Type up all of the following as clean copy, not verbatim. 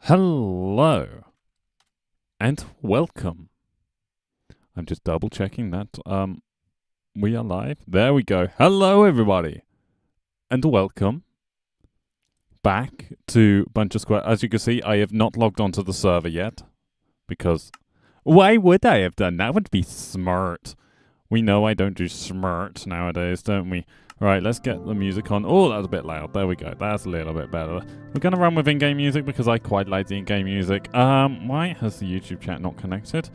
Hello and welcome. I'm just double checking that we are live. There we go. Hello everybody and welcome back to BunchaSquares. As you can see, I have not logged onto the server yet because why would I have done that? Would be smart. We know I don't do smart nowadays, don't we? Right, let's get the music on. Oh, that was a bit loud. There we go. That's a little bit better. We're going to run with in-game music because I quite like the in-game music. Why has the YouTube chat not connected?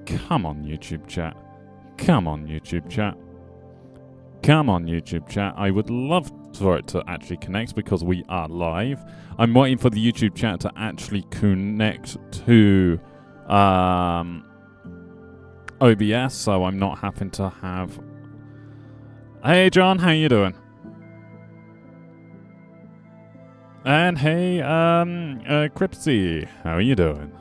Come on, YouTube chat. Come on, YouTube chat. Come on, YouTube chat. I would love for it to actually connect because we are live. I'm waiting for the YouTube chat to actually connect to OBS, so I'm not having to have... Hey, John, how you doing? And hey, Cripsy, how are you doing?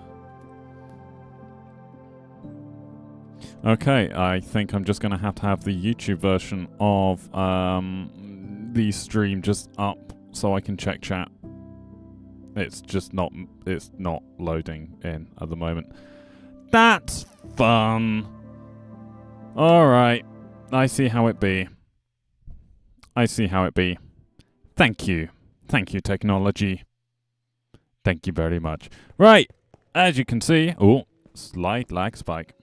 Okay, I think I'm just going to have the YouTube version of the stream just up so I can check chat. It's not loading in at the moment. That's fun. Alright, I see how it be. I see how it be. Thank you. Thank you, technology. Thank you very much. Right, as you can see... Oh, slight lag spike.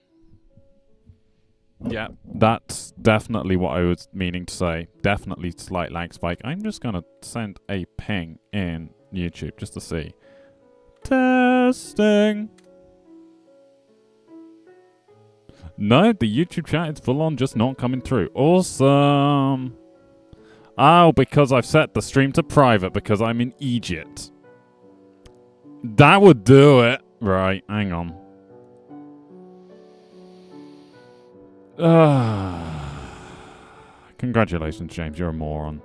Yeah, that's definitely what I was meaning to say. Definitely slight lag spike. I'm just going to send a ping in YouTube just to see. Testing. No, the YouTube chat is full on just not coming through. Awesome. Oh, because I've set the stream to private because I'm in Egypt. That would do it. Right, hang on. Congratulations, James. You're a moron.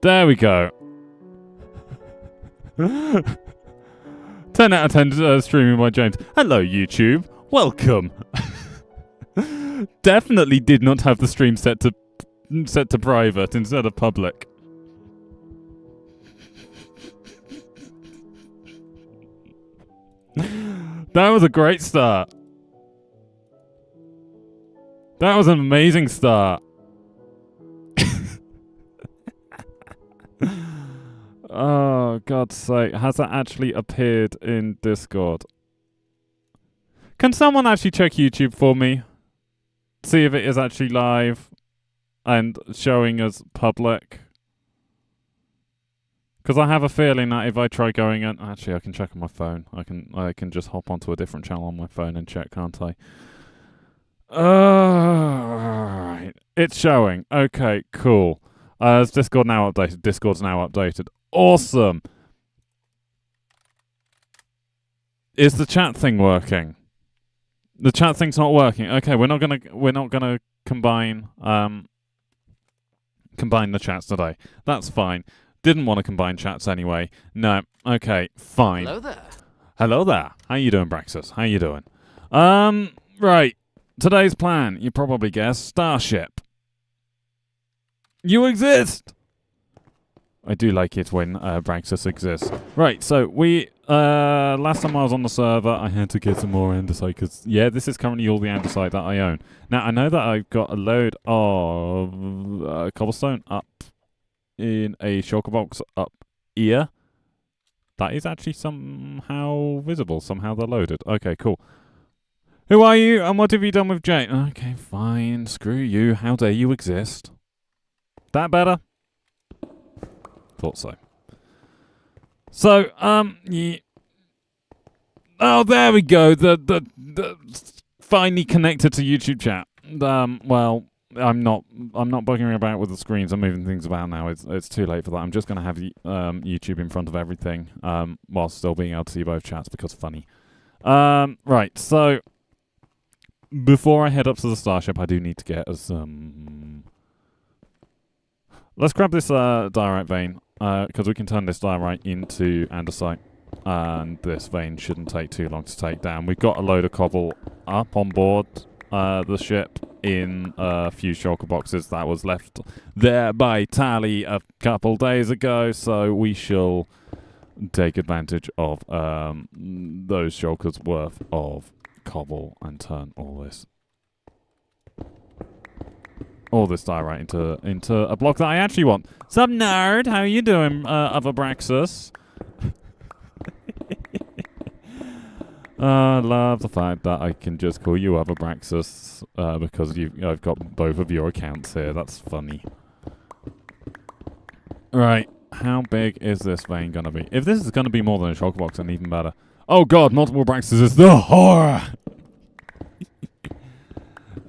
There we go. 10 out of 10 streaming by James. Hello, YouTube. Welcome. Definitely did not have the stream set to private instead of public. That was a great start. That was an amazing start. Oh, God's sake. Has that actually appeared in Discord? Can someone actually check YouTube for me? See if it is actually live and showing as public. Because I have a feeling that if I try going in... Actually, I can check on my phone. I can just hop onto a different channel on my phone and check, can't I? Right. It's showing. Okay, cool. Is Discord now updated? Discord's now updated. Awesome. Is the chat thing working? The chat thing's not working. Okay, we're not gonna combine the chats today. That's fine. Didn't want to combine chats anyway. No. Okay, fine. Hello there. Hello there. How you doing, Braxis? How you doing? Right. Today's plan, you probably guessed, Starship. You exist! I do like it when Braxis exists. Right, so we... last time I was on the server, I had to get some more andesite, because, yeah, this is currently all the andesite that I own. Now, I know that I've got a load of cobblestone up in a shulker box up here. That is actually somehow visible. Somehow they're loaded. Okay, cool. Who are you, and what have you done with Jane? Okay, fine. Screw you. How dare you exist? That better? Thought so. So, yeah. Oh, there we go. The finally connected to YouTube chat. Well, I'm not bugging about with the screens. I'm moving things about now. It's too late for that. I'm just going to have YouTube in front of everything, while still being able to see both chats because funny. Right. So, before I head up to the Starship, I do need to get some. Let's grab this diorite vein, because we can turn this diorite into andesite, and this vein shouldn't take too long to take down. We've got a load of cobble up on board the ship in a few shulker boxes that was left there by Tally a couple days ago, so we shall take advantage of those shulkers worth of cobble and turn all this diorite into a block that I actually want. Sup, nerd? How you doing, other Braxus? I love the fact that I can just call you other Braxus because I've got both of your accounts here. That's funny. Right, how big is this vein gonna be? If this is gonna be more than a shulker box, then even better. Oh god, multiple Braxus is the horror!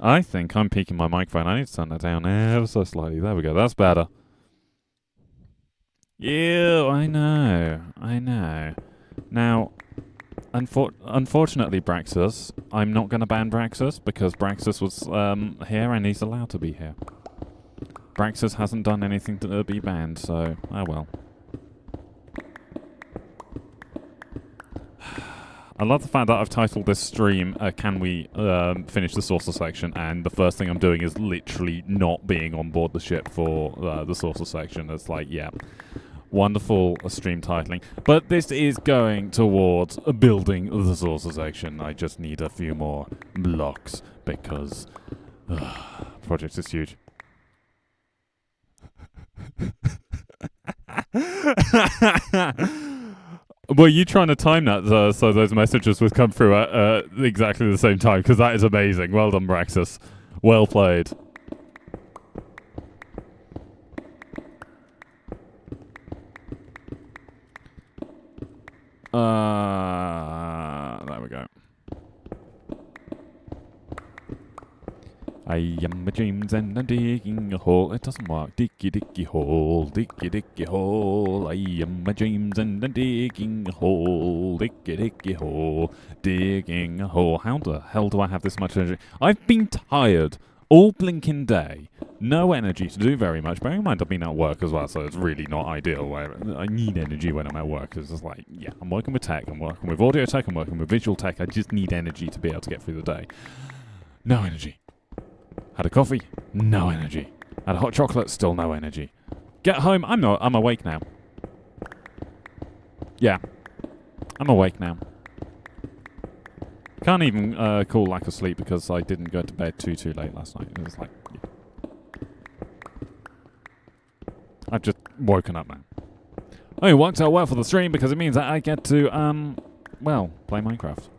I think I'm peaking my microphone. I need to turn that down ever so slightly. There we go. That's better. Ew, I know. Now, unfortunately, Braxus, I'm not going to ban Braxus because Braxus was here and he's allowed to be here. Braxus hasn't done anything to be banned, so, oh well. I love the fact that I've titled this stream, Can We Finish the Saucer section, and the first thing I'm doing is literally not being on board the ship for the saucer section. It's like, yeah, wonderful stream titling. But this is going towards building the saucer section. I just need a few more blocks because project is huge. Were you trying to time that so those messages would come through at exactly the same time? Because that is amazing. Well done, Braxus. Well played. There we go. I am a James and I'm digging a hole. It doesn't work. Diggy diggy hole, diggy diggy hole. I am a James and I'm digging a hole, diggy diggy hole, digging a hole. How the hell do I have this much energy? I've been tired all blinking day. No energy to do very much. Bearing in mind I've been at work as well, so it's really not ideal. I need energy when I'm at work. It's just like, yeah, I'm working with tech, I'm working with audio tech, I'm working with visual tech. I just need energy to be able to get through the day. No energy. Had a coffee, no energy. Had a hot chocolate, still no energy. Get home, I'm awake now. Yeah, I'm awake now. Can't even call lack of sleep because I didn't go to bed too late last night. It was like, yeah. I've just woken up now. Oh, it worked out well for the stream because it means that I get to, well, play Minecraft.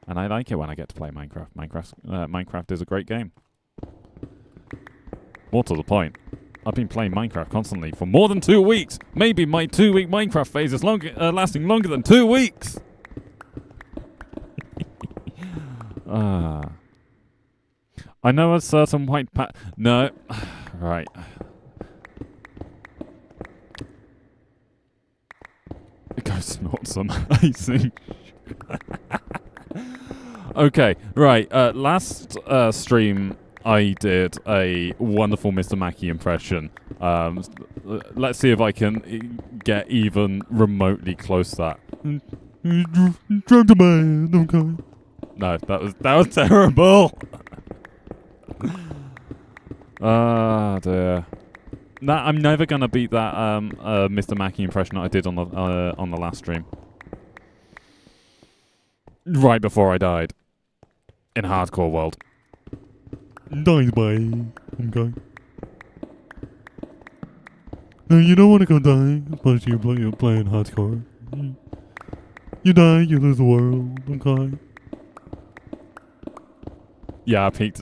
And I like it when I get to play Minecraft. Minecraft is a great game. More to the point, I've been playing Minecraft constantly for more than 2 weeks. Maybe my 2-week Minecraft phase is lasting longer than 2 weeks. I know a certain white No. Right. Go snort some icing. Okay, right. Last stream, I did a wonderful Mr. Mackey impression. Let's see if I can get even remotely close to that. No, that was terrible. Ah, dear. Nah, I'm never gonna beat that Mr. Mackey impression that I did on the last stream. Right before I died. In hardcore world. Dies by. I'm going. No, you don't want to go die, especially you're playing hardcore. You die, you lose the world. Okay. Yeah, I peaked.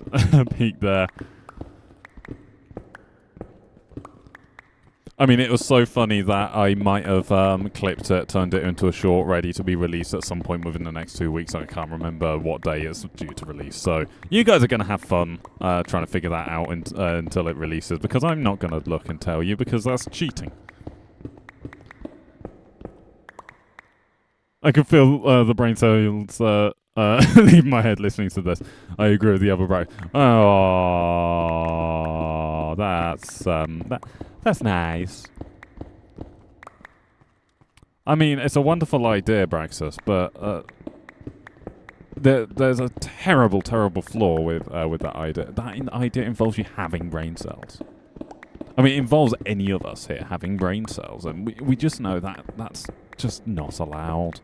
Peaked there. I mean, it was so funny that I might have clipped it, turned it into a short, ready to be released at some point within the next 2 weeks. I can't remember what day it's due to release. So you guys are going to have fun trying to figure that out until it releases, because I'm not going to look and tell you, because that's cheating. I can feel the brain cells leave my head listening to this. I agree with the other brain. Oh, that's nice. I mean, it's a wonderful idea, Braxus, but there's a terrible, terrible flaw with that idea. That idea involves you having brain cells. I mean, it involves any of us here having brain cells, and we just know that that's just not allowed.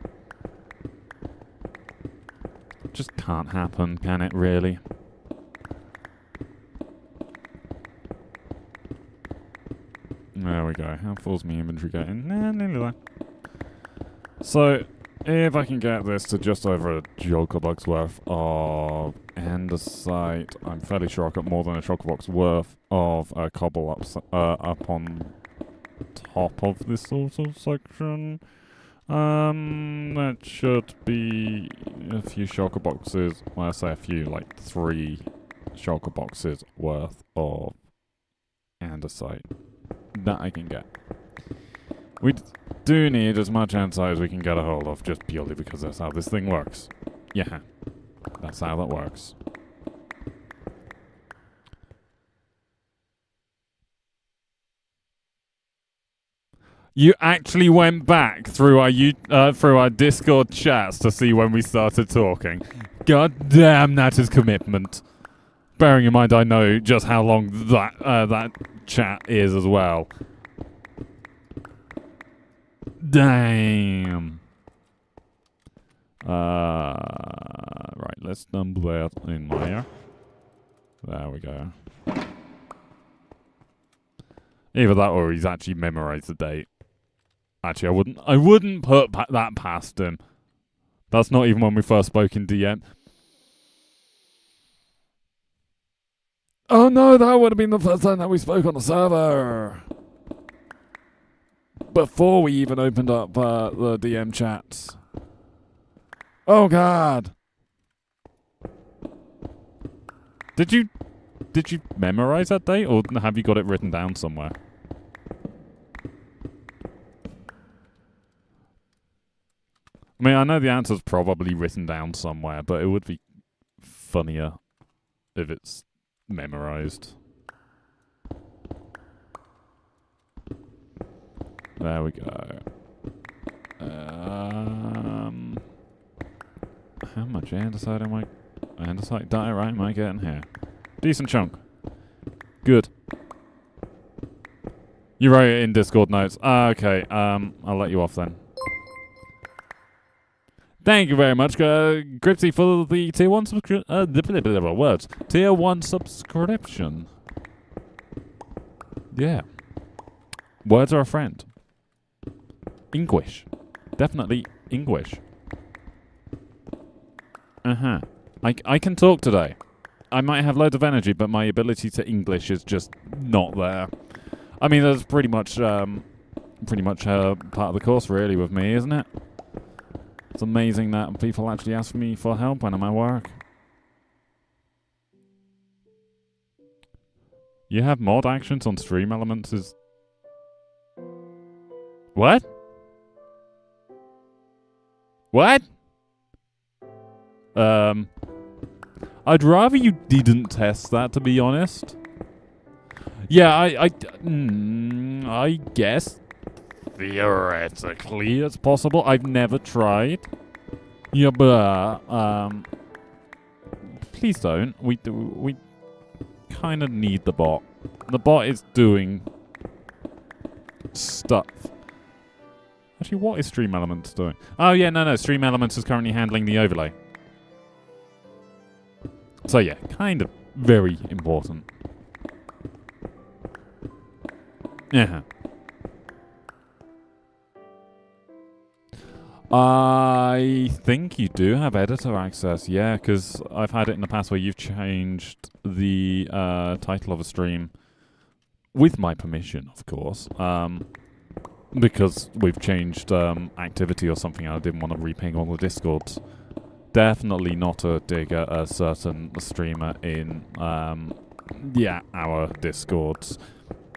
Just can't happen, can it, really? There we go. How full's my inventory getting? Nah, nearly there. So, if I can get this to just over a Chocobox worth of andesite, I'm fairly sure I've got more than a Chocobox worth of cobble up on top of this sort of section. That should be a few Chocoboxes. Well, I say a few, like 3 Chocoboxes worth of andesite that I can get. We do need as much andesite as we can get a hold of, just purely because that's how this thing works. Yeah, that's how that works. You actually went back through our Discord chats to see when we started talking. God damn, that is commitment. Bearing in mind, I know just how long that chat is as well. Damn. Right, let's dump that in there. There we go. Either that or he's actually memorized the date. Actually, I wouldn't put that past him. That's not even when we first spoke in DM. Oh no, that would have been the first time that we spoke on the server. Before we even opened up the DM chats. Oh god. Did you memorize that date, or have you got it written down somewhere? I mean, I know the answer's probably written down somewhere, but it would be funnier if it's memorized. There we go. How much andesite diorite am I getting here? Decent chunk. Good. You wrote it in Discord notes. Okay, I'll let you off then. Thank you very much, Gripsy, for the tier 1 words. Tier 1 subscription. Yeah. Words are a friend. English. Definitely English. Uh-huh. I can talk today. I might have loads of energy, but my ability to English is just not there. I mean, that's pretty much part of the course, really, with me, isn't it? It's amazing that people actually ask me for help when I'm at work. You have mod actions on stream elements is... What? What? I'd rather you didn't test that, to be honest. Yeah, I guess theoretically it's possible. I've never tried. Yeah, but please don't. We kind of need the bot. The bot is doing stuff. Actually, what is Stream Elements doing? Oh yeah, no. Stream Elements is currently handling the overlay. So yeah, kind of very important. Yeah. I think you do have editor access, yeah, because I've had it in the past where you've changed the title of a stream with my permission, of course, because we've changed activity or something and I didn't want to reping all the Discords. Definitely not a dig at a certain streamer in, our Discords.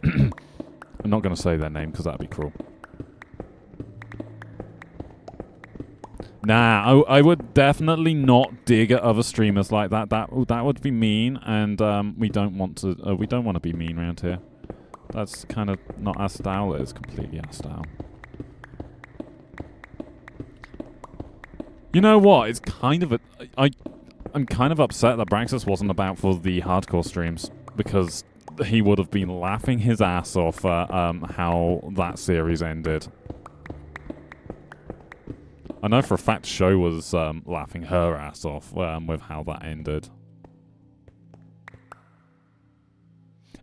I'm not going to say their name because that'd be cruel. Nah, I would definitely not dig at other streamers like that. That would be mean, and we don't want to be mean around here. That's kind of not our style. It is completely our style. You know what? It's kind of I'm kind of upset that Braxis wasn't about for the hardcore streams because he would have been laughing his ass off at how that series ended. I know for a fact Sho was laughing her ass off with how that ended.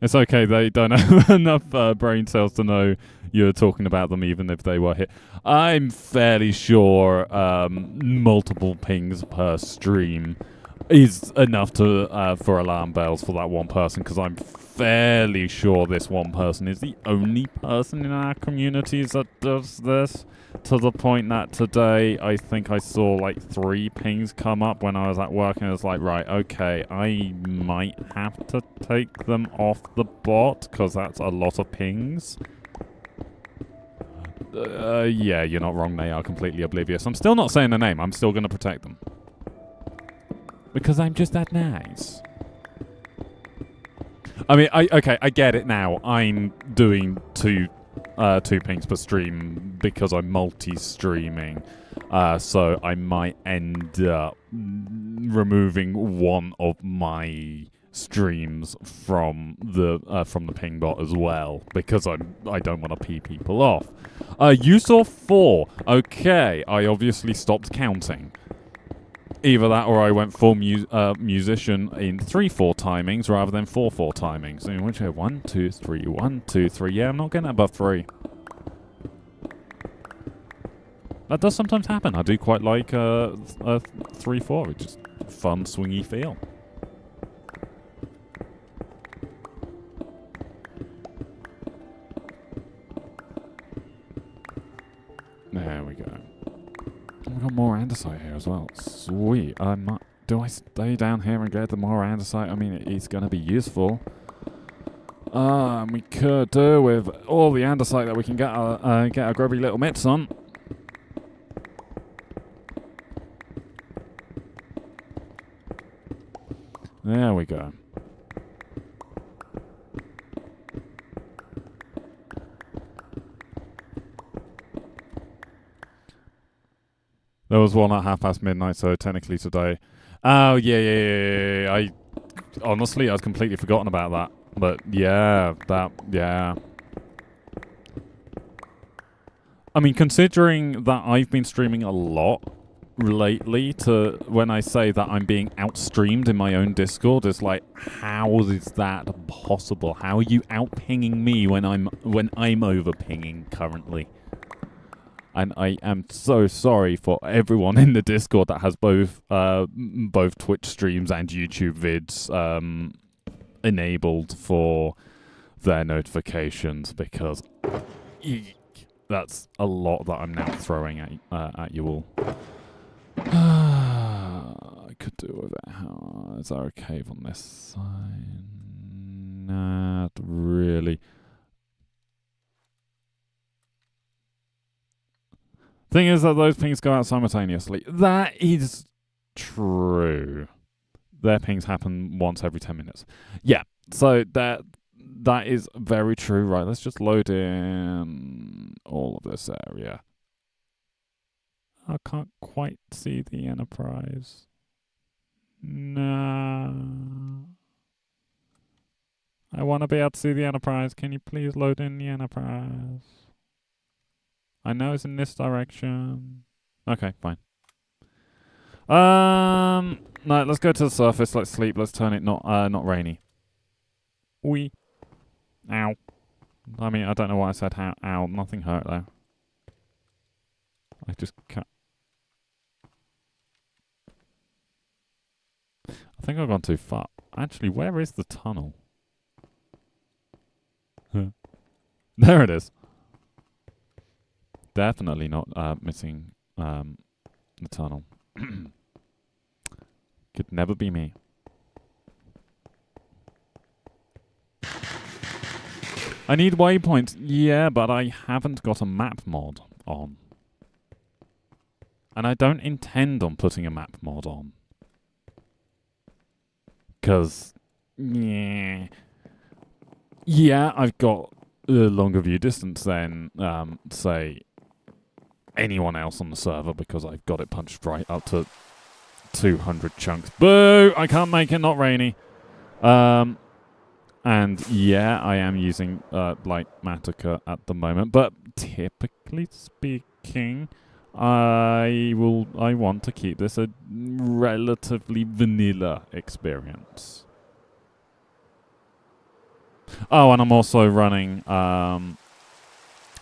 It's okay, they don't have enough brain cells to know you're talking about them even if they were hit. I'm fairly sure multiple pings per stream is enough to for alarm bells for that one person, because I'm fairly sure this one person is the only person in our communities that does this, to the point that today I think I saw like 3 pings come up when I was at work, and I was like, right, okay, I might have to take them off the bot because that's a lot of pings. Yeah, you're not wrong, they are completely oblivious. I'm still not saying the name, I'm still going to protect them. Because I'm just that nice. I mean, I get it now. I'm doing two pings per stream because I'm multi-streaming. So I might end up removing one of my streams from the ping bot as well, because I don't want to pee people off. You saw 4. Okay, I obviously stopped counting. Either that or I went full musician in 3/4 timings rather than 4/4 timings. In which 1, 2, 3, 1, 2, 3. Yeah, I'm not getting above 3. That does sometimes happen. I do quite like 3/4. It's just a fun, swingy feel. There we go. We've got more andesite here as well. Sweet. Do I stay down here and get the more andesite? I mean, it's going to be useful. And we could do with all the andesite that we can get our grubby little mitts on. There we go. There was one at midnight, so technically today. Oh, yeah. Honestly, I was completely forgotten about that. But yeah, yeah. I mean, considering that I've been streaming a lot lately, to when I say that I'm being outstreamed in my own Discord, it's like, how is that possible? How are you outpinging me when I'm overpinging currently? And I am so sorry for everyone in the Discord that has both Twitch streams and YouTube vids enabled for their notifications, because that's a lot that I'm now throwing at you all. I could do with it. Is there a cave on this side? Not really. Thing is that those pings go out simultaneously. That is true. Their pings happen once every 10 minutes. Yeah, so that is very true. Right, let's just load in all of this area. I can't quite see the Enterprise. No. I want to be able to see the Enterprise. Can you please load in the Enterprise? I know it's in this direction. Okay, fine. No, let's go to the surface. Let's sleep. Let's turn it not rainy. Ow. I mean, I don't know why I said how. Ow. Nothing hurt though. I just can't. I think I've gone too far. Actually, where is the tunnel? There it is. Definitely not missing the tunnel. Could never be me. I need waypoints. Yeah, but I haven't got a map mod on. And I don't intend on putting a map mod on. Because, yeah, I've got a longer view distance than, say, anyone else on the server because I've got it punched right up to 200 chunks. Boo! I can't make it not rainy. And yeah, I am using light Matica at the moment, but typically speaking, I want to keep this a relatively vanilla experience. Oh, and I'm also running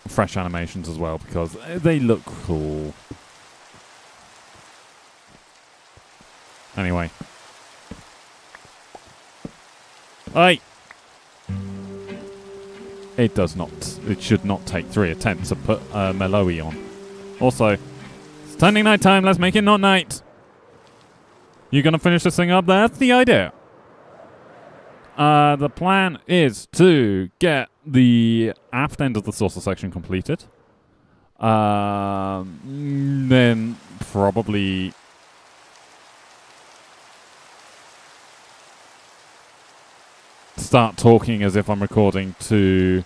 fresh animations as well because they look cool. Anyway. Hey! It should not take 3 attempts to put Meloe on. Also, it's turning night time, let's make it not night! You gonna finish this thing up? That's the idea. The plan is to get the aft end of the saucer section completed. Then probably start talking as if I'm recording to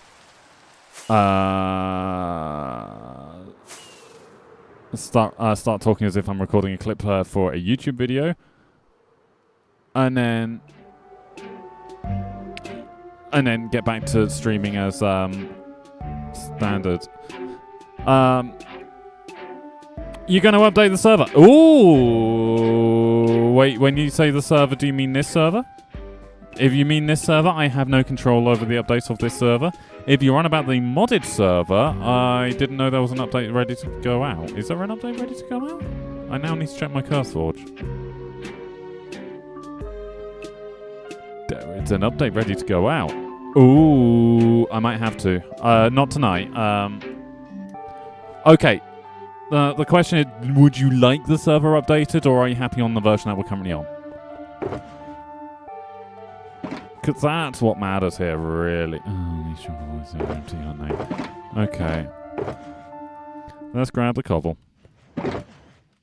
start talking as if I'm recording a clip for a YouTube video, and then get back to streaming as standard. You're going to update the server? Ooh! Wait, when you say the server, do you mean this server? If you mean this server, I have no control over the updates of this server. If you're on about the modded server, I didn't know there was an update ready to go out. Is there an update ready to go out? I now need to check my CurseForge. There is an update ready to go out. Ooh, I might have to. Not tonight. Okay. The question is, would you like the server updated, or are you happy on the version that we're currently on? Because that's what matters here, really. Oh, these shovels are empty, aren't they? Okay. Let's grab the cobble.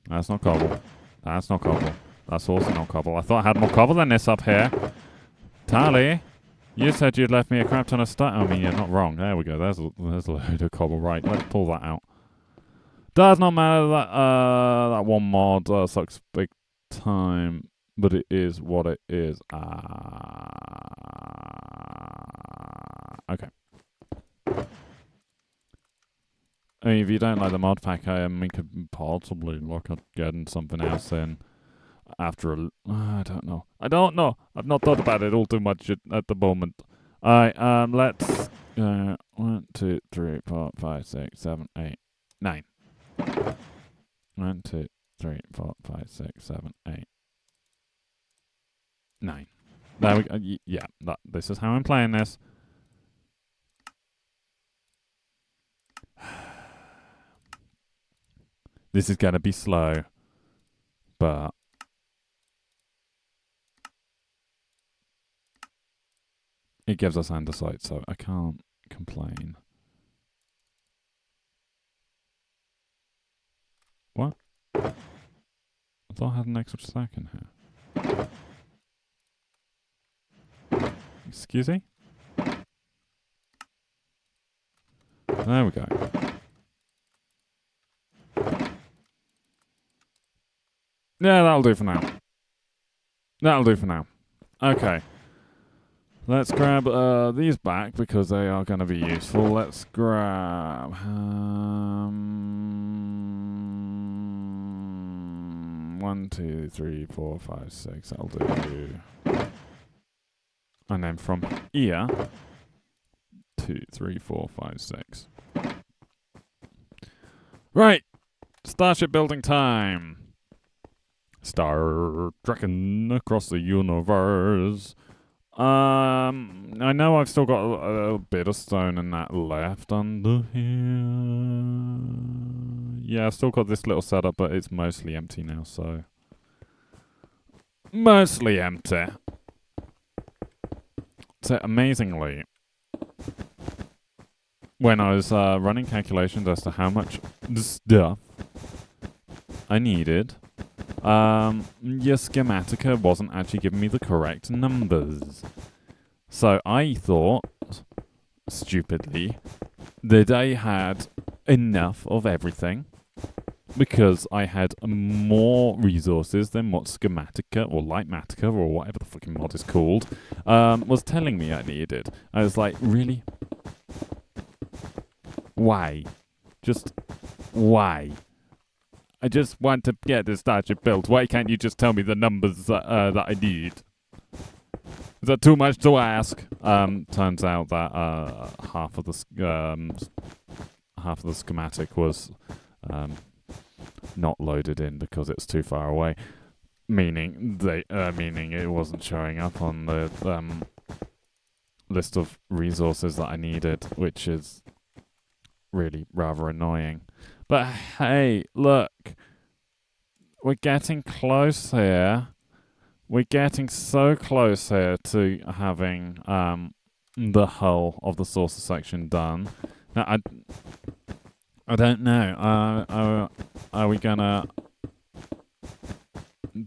That's not cobble. That's not cobble. That's also not cobble. I thought I had more cobble than this up here. Tally, you said you'd left me a crap ton of stuff. I mean, you're not wrong. There we go. There's a load of cobble. Right, let's pull that out. Does not matter that that one mod sucks big time, but it is what it is. Okay. I mean, if you don't like the mod pack, I mean, could possibly look at getting something else in after a... I don't know. I've not thought about it all too much at the moment. Alright, let's... 1, 2, 3, 4, 5, 6, 7, 8, 9. 1, 2, 3, 4, 5, 6, 7, 8, 9. There we go. Yeah, this is how I'm playing this. This is gonna be slow, but it gives us andesite, so I can't complain. What? I thought I had an extra stack in here. Excuse me? There we go. Yeah, that'll do for now. That'll do for now. Okay. Let's grab these back because they are going to be useful. Let's grab... 1, 2, 3, 4, 5, 6. That'll do. And then from here... 2, 3, 4, 5, 6. Right. Starship building time. Star trekking across the universe. I know I've still got a bit of stone and that left under here. Yeah, I've still got this little setup, but it's mostly empty now, so... Mostly empty. So, amazingly, when I was running calculations as to how much stuff I needed... your schematica wasn't actually giving me the correct numbers. So I thought, stupidly, that I had enough of everything because I had more resources than what Schematica or Lightmatica or whatever the fucking mod is called was telling me I needed. I was like, really? Why? Just why? I just want to get this starship built. Why can't you just tell me the numbers that I need? Is that too much to ask? Turns out that half of the schematic was not loaded in because it's too far away. Meaning it wasn't showing up on the list of resources that I needed, which is really rather annoying. But hey, look, we're getting close here. We're getting so close here to having the whole of the sources section done. Now, I don't know. Are we gonna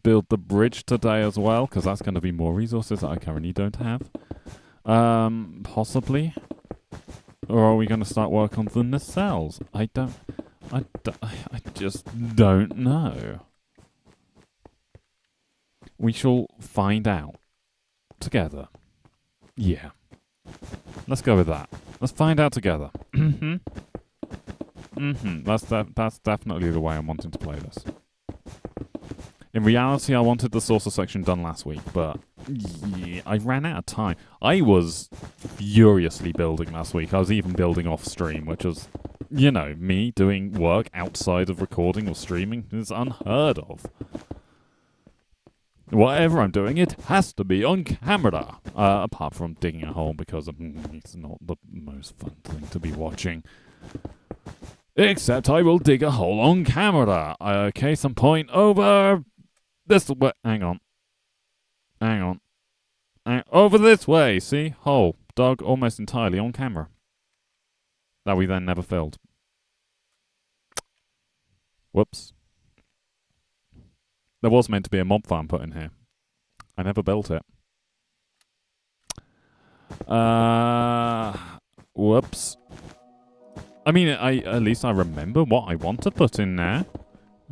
build the bridge today as well? Because that's going to be more resources that I currently don't have. Possibly. Or are we going to start work on the nacelles? I just don't know. We shall find out together. Yeah. Let's go with that. Let's find out together. That's definitely the way I'm wanting to play this. In reality, I wanted the saucer section done last week, but yeah, I ran out of time. I was furiously building last week. I was even building off stream, which was, you know, me doing work outside of recording or streaming is unheard of. Whatever I'm doing, it has to be on camera. Apart from digging a hole, because it's not the most fun thing to be watching. Except I will dig a hole on camera. Case in point over this way. Hang on. Over this way. See? Hole. Dug almost entirely on camera. That we then never filled. Whoops. There was meant to be a mob farm put in here. I never built it. Whoops. I mean, at least I remember what I want to put in there.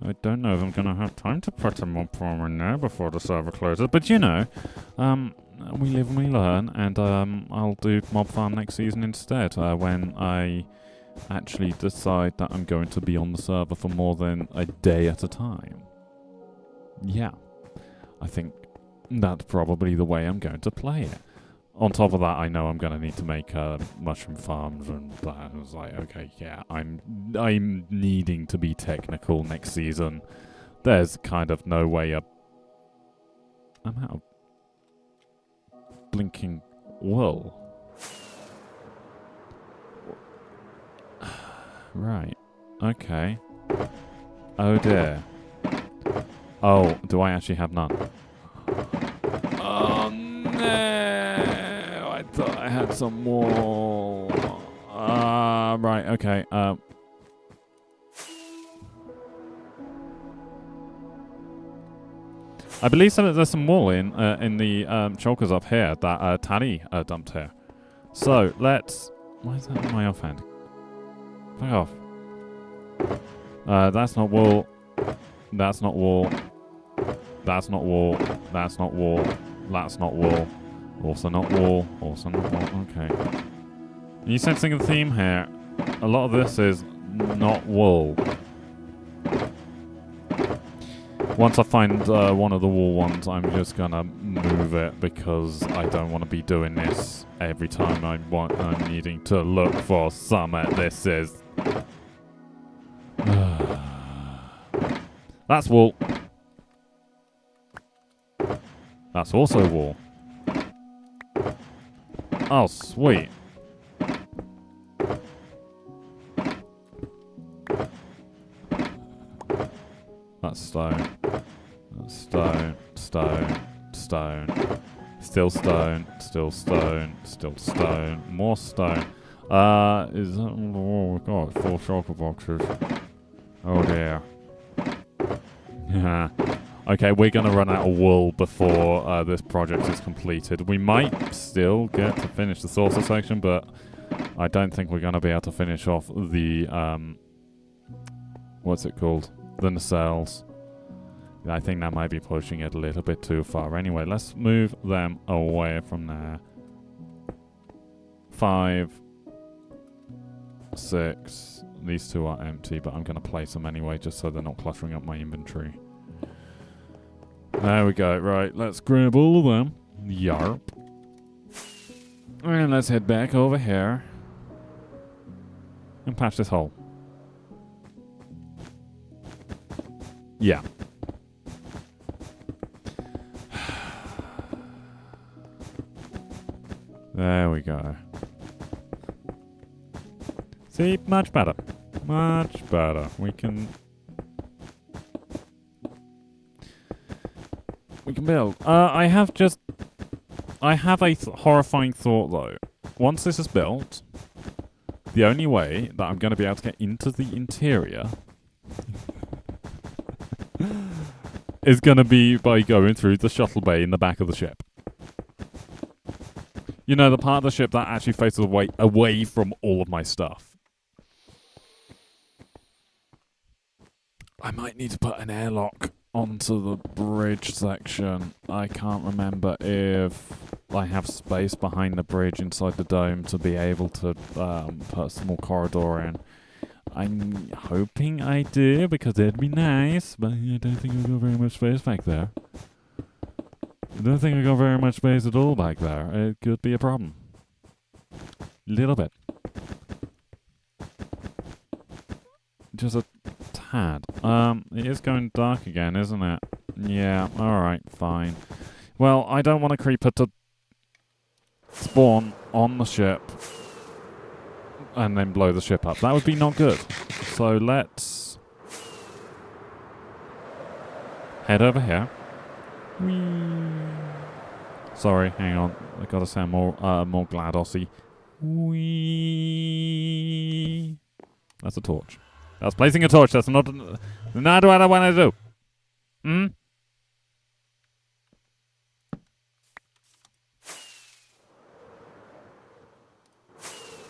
I don't know if I'm going to have time to put a mob farm in there before the server closes. But, you know, we live and we learn. And I'll do mob farm next season instead. When I actually decide that I'm going to be on the server for more than a day at a time. Yeah. I think that's probably the way I'm going to play it. On top of that, I know I'm going to need to make mushroom farms and that. I was like, okay, yeah, I'm needing to be technical next season. There's kind of no way I'm out of blinking wool. Right. Okay. Oh dear. Oh, do I actually have none? Oh no! I thought I had some more. Right, okay. I believe there's some wool in the chokers up here that Tanny dumped here. So let's. Why is that in my offhand? Fuck off. That's not wool. That's not wool. That's not wool. That's not wool. That's not wool. Also not wool. Also not wool. Okay. Are you sensing a theme here? A lot of this is not wool. Once I find one of the wool ones, I'm just gonna move it because I don't want to be doing this every time I'm needing to look for summer. This is. That's wool. That's also wool. Oh, sweet. That's stone. That's stone. Stone. Stone. Still stone. Still stone. Still stone. More stone. Is that... Oh, we've got 4 shulker boxes. Oh, dear. Yeah. Okay, we're going to run out of wool before this project is completed. We might still get to finish the saucer section, but I don't think we're going to be able to finish off the what's it called? The nacelles. I think that might be pushing it a little bit too far. Anyway, let's move them away from there. 5, 6. These two are empty, but I'm going to place them anyway just so they're not cluttering up my inventory. There we go. Right, let's grab all of them. Yarp. And let's head back over here. And patch this hole. Yeah. There we go. See, much better. Much better. We can build. I have a horrifying thought though. Once this is built, the only way that I'm going to be able to get into the interior is going to be by going through the shuttle bay in the back of the ship. You know, the part of the ship that actually faces away from all of my stuff. I might need to put an airlock onto the bridge section. I can't remember if I have space behind the bridge inside the dome to be able to put a small corridor in. I'm hoping I do, because it'd be nice, but I don't think I've got very much space back there. I don't think I've got very much space at all back there. It could be a problem. Little bit. Just a tad. It is going dark again, isn't it? Yeah, alright, fine. Well, I don't want a creeper to spawn on the ship and then blow the ship up. That would be not good. So let's head over here. Whee. Sorry, hang on. I gotta sound more GLaDOS-y. Whee. That's a torch. That's placing a torch. That's not what I want to do.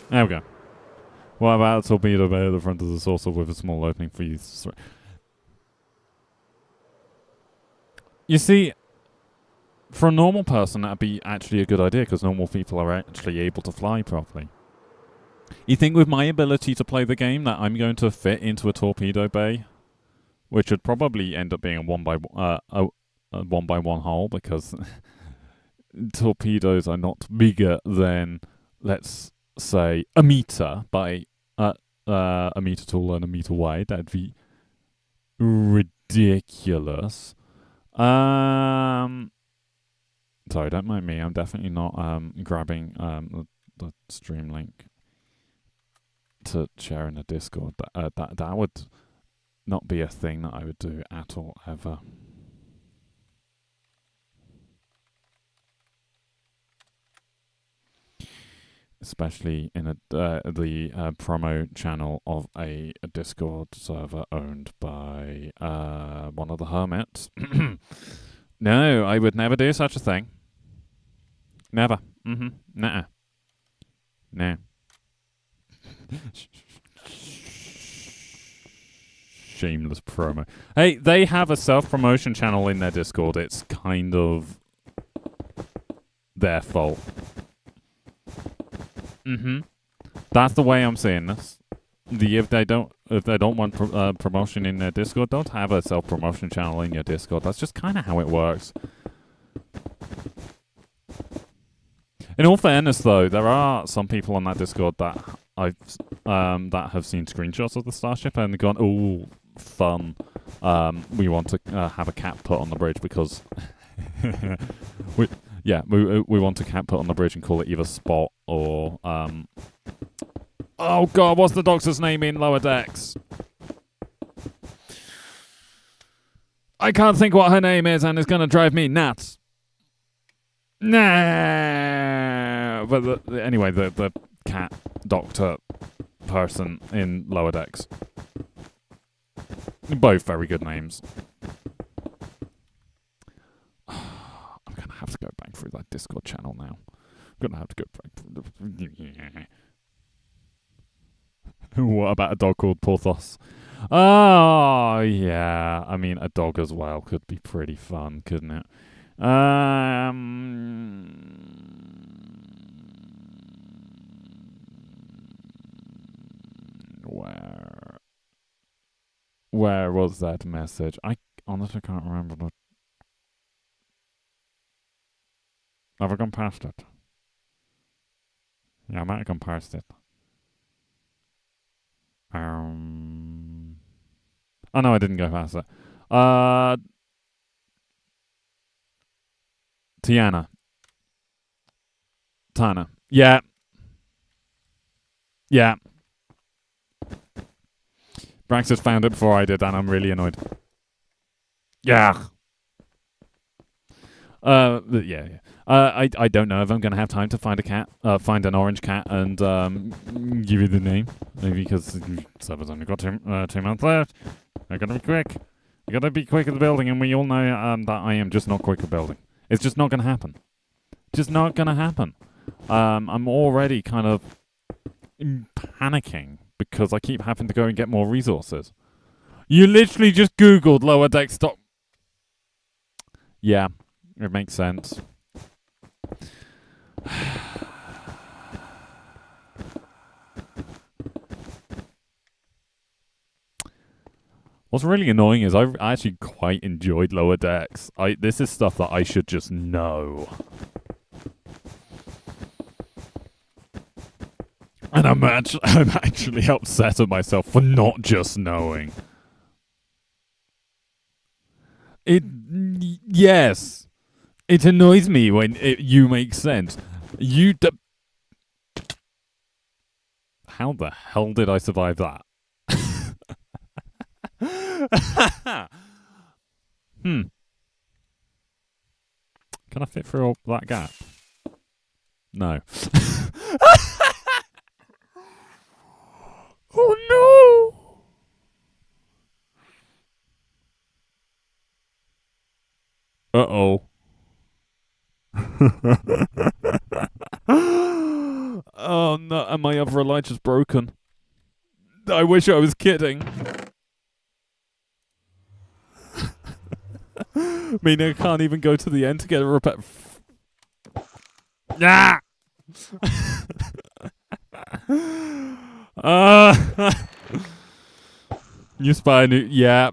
There we go. What about a torpedo bay at the front of the saucer with a small opening for you? You see, for a normal person, that'd be actually a good idea, because normal people are actually able to fly properly. You think with my ability to play the game that I'm going to fit into a torpedo bay, which would probably end up being a one by one hole, because torpedoes are not bigger than, let's say, a meter by a meter tall and a meter wide. That'd be ridiculous. Sorry, don't mind me. I'm definitely not grabbing the stream link to share in the Discord. That would not be a thing that I would do at all, ever. Especially in the promo channel of a Discord server owned by one of the hermits. No, I would never do such a thing. Never. Nuh-uh. No. Shameless promo. Hey, they have a self-promotion channel in their Discord. It's kind of their fault. That's the way I'm seeing this. If they don't want promotion in their Discord, don't have a self-promotion channel in your Discord. That's just kind of how it works. In all fairness, though, there are some people on that Discord that I've that have seen screenshots of the starship and gone, "Oh, fun! We want to have a cat put on the bridge because we want a cat put on the bridge and call it either Spot or oh god, what's the doctor's name in Lower Decks? I can't think what her name is, and it's gonna drive me nuts. Nah, but anyway, the cat doctor person in Lower Decks. Both very good names. I'm gonna have to go back through that Discord channel now. I'm gonna have to go back through the... What about a dog called Porthos? Oh, yeah. I mean, a dog as well could be pretty fun, couldn't it? Where? Where was that message? I honestly can't remember. Have I gone past it? Yeah, I might have gone past it. Oh no, I didn't go past it. Tiana. Tana. Yeah. Yeah. Braxis found it before I did, and I'm really annoyed. Yeah. But yeah. I don't know if I'm gonna have time to find a cat, find an orange cat, and give you the name. Maybe because server's only got 2 months left. I gotta be quick. I gotta be quick at the building, and we all know that I am just not quick at building. It's just not gonna happen. Just not gonna happen. I'm already kind of panicking because I keep having to go and get more resources. You literally just Googled lower deck stock. Yeah, it makes sense. What's really annoying is I actually quite enjoyed lower decks. This is stuff that I should just know. And I'm actually upset at myself for not just knowing. Yes. It annoys me when you make sense. How the hell did I survive that? Can I fit through that gap? No. Oh no! Uh-oh. Oh no, and my other Elijah's broken. I wish I was kidding. Meaning I can't even go to the end to get a repair. Yeah! You spy new. Yeah.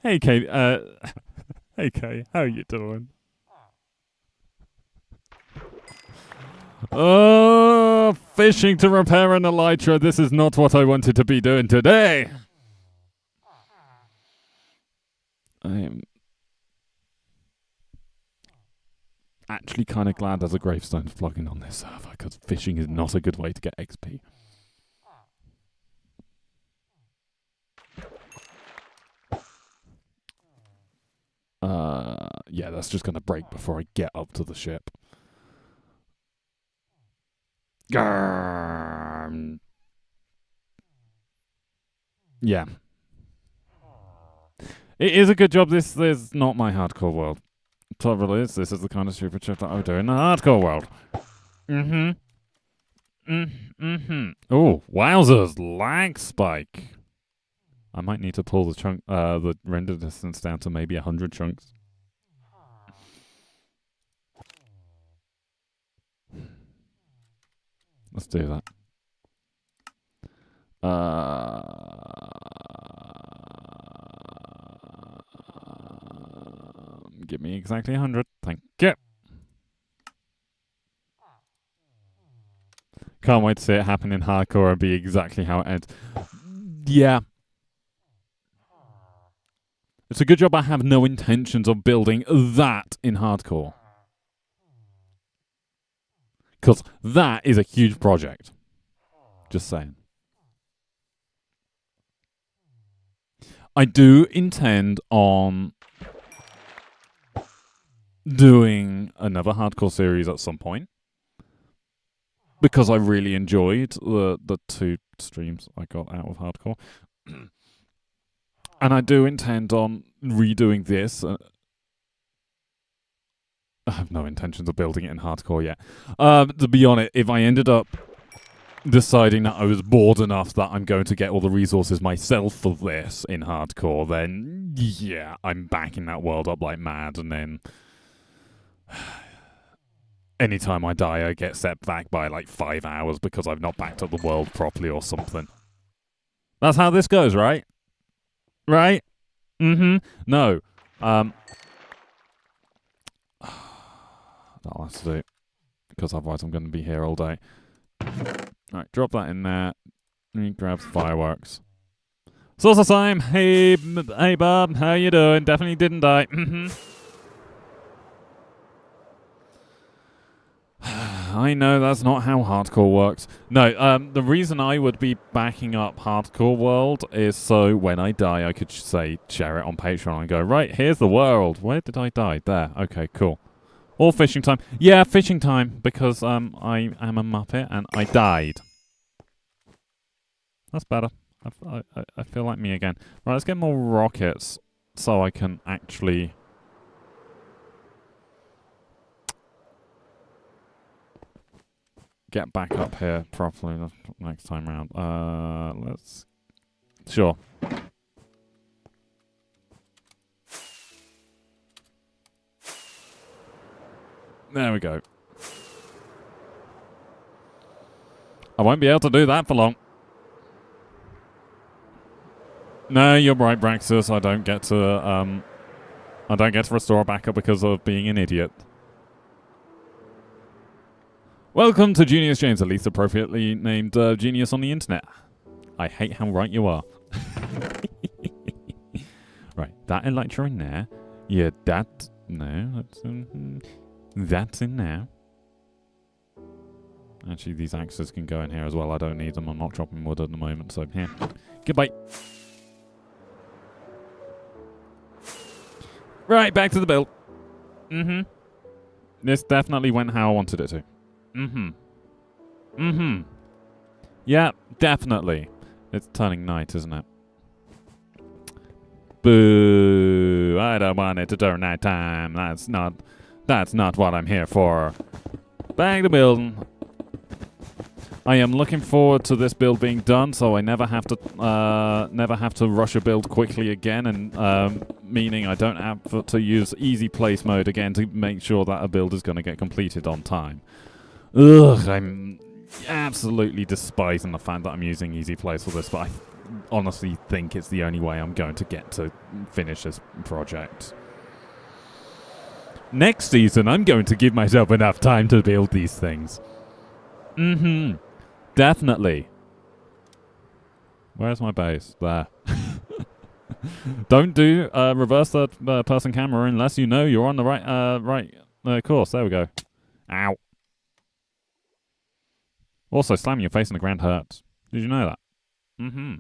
Hey, Kate. Hey, Kay. How you doing? Oh, fishing to repair an elytra. This is not what I wanted to be doing today. I'm actually kind of glad there's a gravestones plugin on this server because fishing is not a good way to get XP. Yeah, that's just going to break before I get up to the ship. Yeah. It is a good job this is not my hardcore world. Trouble is, this is the kind of stupid shit that I would do in the hardcore world. Oh, wowzers, lag spike. I might need to pull the render distance down to maybe 100 chunks. Let's do that. Give me exactly 100. Thank you. Can't wait to see it happen in hardcore and be exactly how it ends. Yeah. It's a good job I have no intentions of building that in hardcore. Because that is a huge project. Just saying. I do intend on doing another hardcore series at some point. Because I really enjoyed the 2 streams I got out of hardcore. And I do intend on redoing this. I have no intentions of building it in hardcore yet. To be honest, if I ended up deciding that I was bored enough that I'm going to get all the resources myself for this in hardcore, then yeah, I'm backing that world up like mad, and then anytime I die, I get set back by like 5 hours because I've not backed up the world properly or something. That's how this goes, right? Right? Mm-hmm. No. That'll have to do, because otherwise I'm going to be here all day. Alright, drop that in there. Let me grab fireworks. Saucer time! Hey, hey, Bob. How you doing? Definitely didn't die. Mm-hmm. I know that's not how hardcore works. No, the reason I would be backing up Hardcore World is so when I die, I could say share it on Patreon and go, right, here's the world. Where did I die? There. Okay, cool. Or fishing time. Yeah, fishing time, because I am a Muppet and I died. That's better. I feel like me again. Right, let's get more rockets so I can actually... get back up here properly next time round. Let's... Sure. There we go. I won't be able to do that for long. No, you're right, Braxis. I don't get to restore a backup because of being an idiot. Welcome to Genius James, the least appropriately named genius on the internet. I hate how right you are. Right, that elytra in there. Yeah, that... No, that's in there. Actually, these axes can go in here as well. I don't need them. I'm not chopping wood at the moment, so here. Goodbye. Right, back to the build. Mm-hmm. This definitely went how I wanted it to. Mm-hmm. Mm-hmm. Yeah, definitely. It's turning night, isn't it? Boo! I don't want it to turn night time. That's not what I'm here for. Back to building. I am looking forward to this build being done, so I never have to rush a build quickly again, and meaning I don't have to use easy place mode again to make sure that a build is going to get completed on time. Ugh, I'm absolutely despising the fact that I'm using easy place for this, but I honestly think it's the only way I'm going to get to finish this project. Next season, I'm going to give myself enough time to build these things. Mm-hmm. Definitely. Where's my base? There. Don't do reverse third person camera unless you know you're on the right course. There we go. Ow. Also, slamming your face in the ground hurts. Did you know that? Mm-hmm.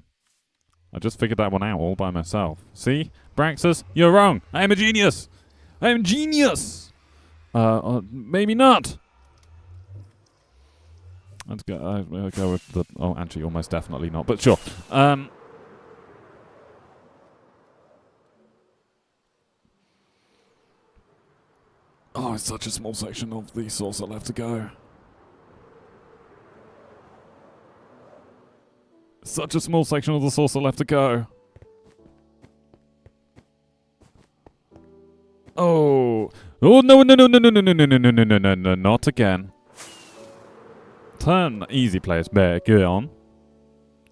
I just figured that one out all by myself. See? Braxis, you're wrong. I am a genius. I am genius. Maybe not. Let's go. I'll go with the... Oh, actually, almost definitely not. But sure. Oh, it's such a small section of the saucer left to go. Such a small section of the saucer left to go. Oh. Oh, no, no, no, no, no, no, no, no, no, no, no, no, no, no, not again. Turn easy players back on.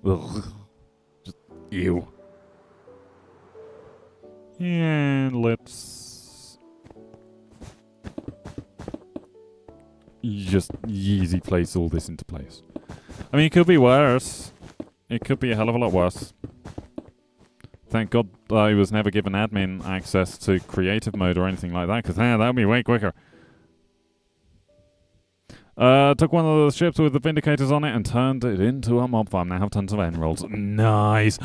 Ugh. Just, ew. And let's just easy place all this into place. I mean, it could be worse. It could be a hell of a lot worse. Thank God I was never given admin access to creative mode or anything like that, because that would be way quicker. Took one of the ships with the Vindicators on it and turned it into a mob farm. Now have tons of emeralds. Nice.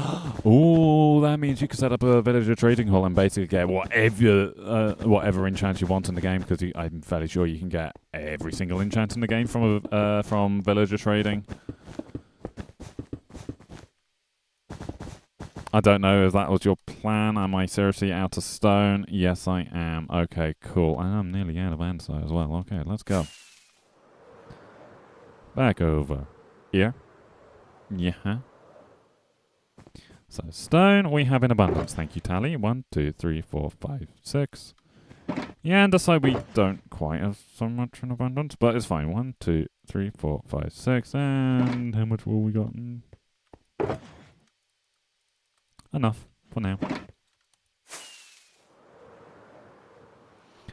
Oh, that means you can set up a villager trading hall and basically get whatever enchant you want in the game, because I'm fairly sure you can get every single enchant in the game from villager trading. I don't know if that was your plan. Am I seriously out of stone? Yes, I am. Okay, cool. And I'm nearly out of andesite as well. Okay, let's go. Back over. Here. Yeah. So stone we have in abundance. Thank you, Tally. 1, 2, 3, 4, 5, 6. Yeah, and decide we don't quite have so much in abundance, but it's fine. 1, 2, 3, 4, 5, 6. And how much will we got? Enough for now.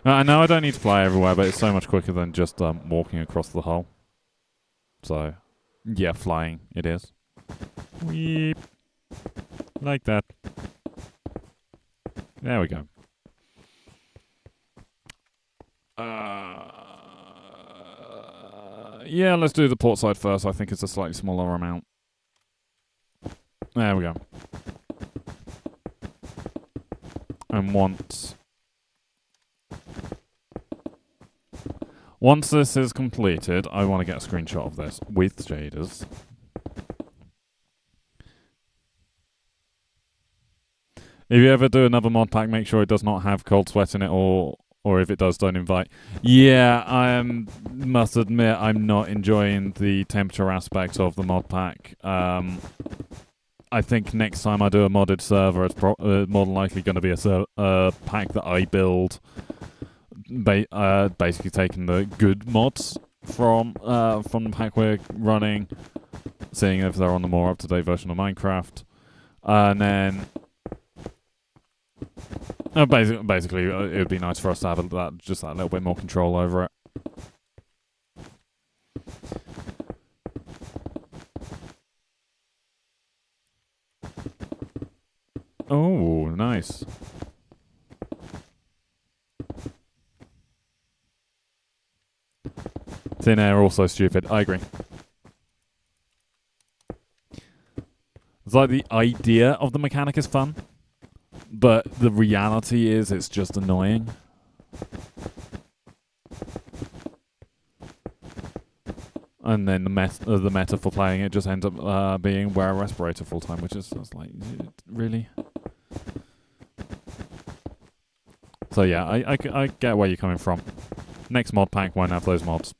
I know I don't need to fly everywhere, but it's so much quicker than just walking across the hull. So, yeah, flying it is. Weep. Like that. There we go. Yeah, let's do the port side first. I think it's a slightly smaller amount. There we go. And once this is completed, I want to get a screenshot of this with shaders. If you ever do another mod pack, make sure it does not have cold sweat in it, or if it does, don't invite. Yeah, I must admit I'm not enjoying the temperature aspect of the mod pack. I think next time I do a modded server, it's more than likely going to be a pack that I build. Basically taking the good mods from the pack we're running, seeing if they're on the more up-to-date version of Minecraft, and then basically it would be nice for us to have just that little bit more control over it. Oh, nice. Thin air also stupid. I agree. It's like the idea of the mechanic is fun, but the reality is it's just annoying. And then the meta for playing it just ends up being wear a respirator full time, which is just like, really? So yeah, I get where you're coming from. Next mod pack won't have those mods.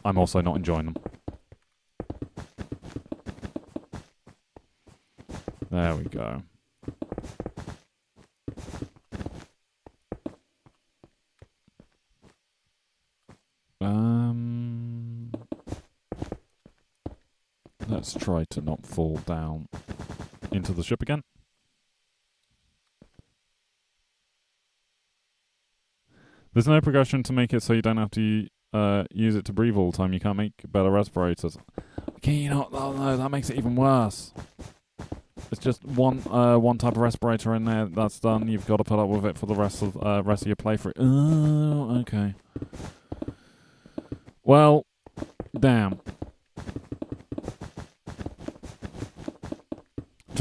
I'm also not enjoying them. There we go. Let's try to not fall down into the ship again. There's no progression to make it so you don't have to use it to breathe all the time. You can't make better respirators. Can you not? Oh no, that makes it even worse. It's just one type of respirator in there. That's done. You've got to put up with it for the rest of your playthrough. Oh, okay. Well, damn.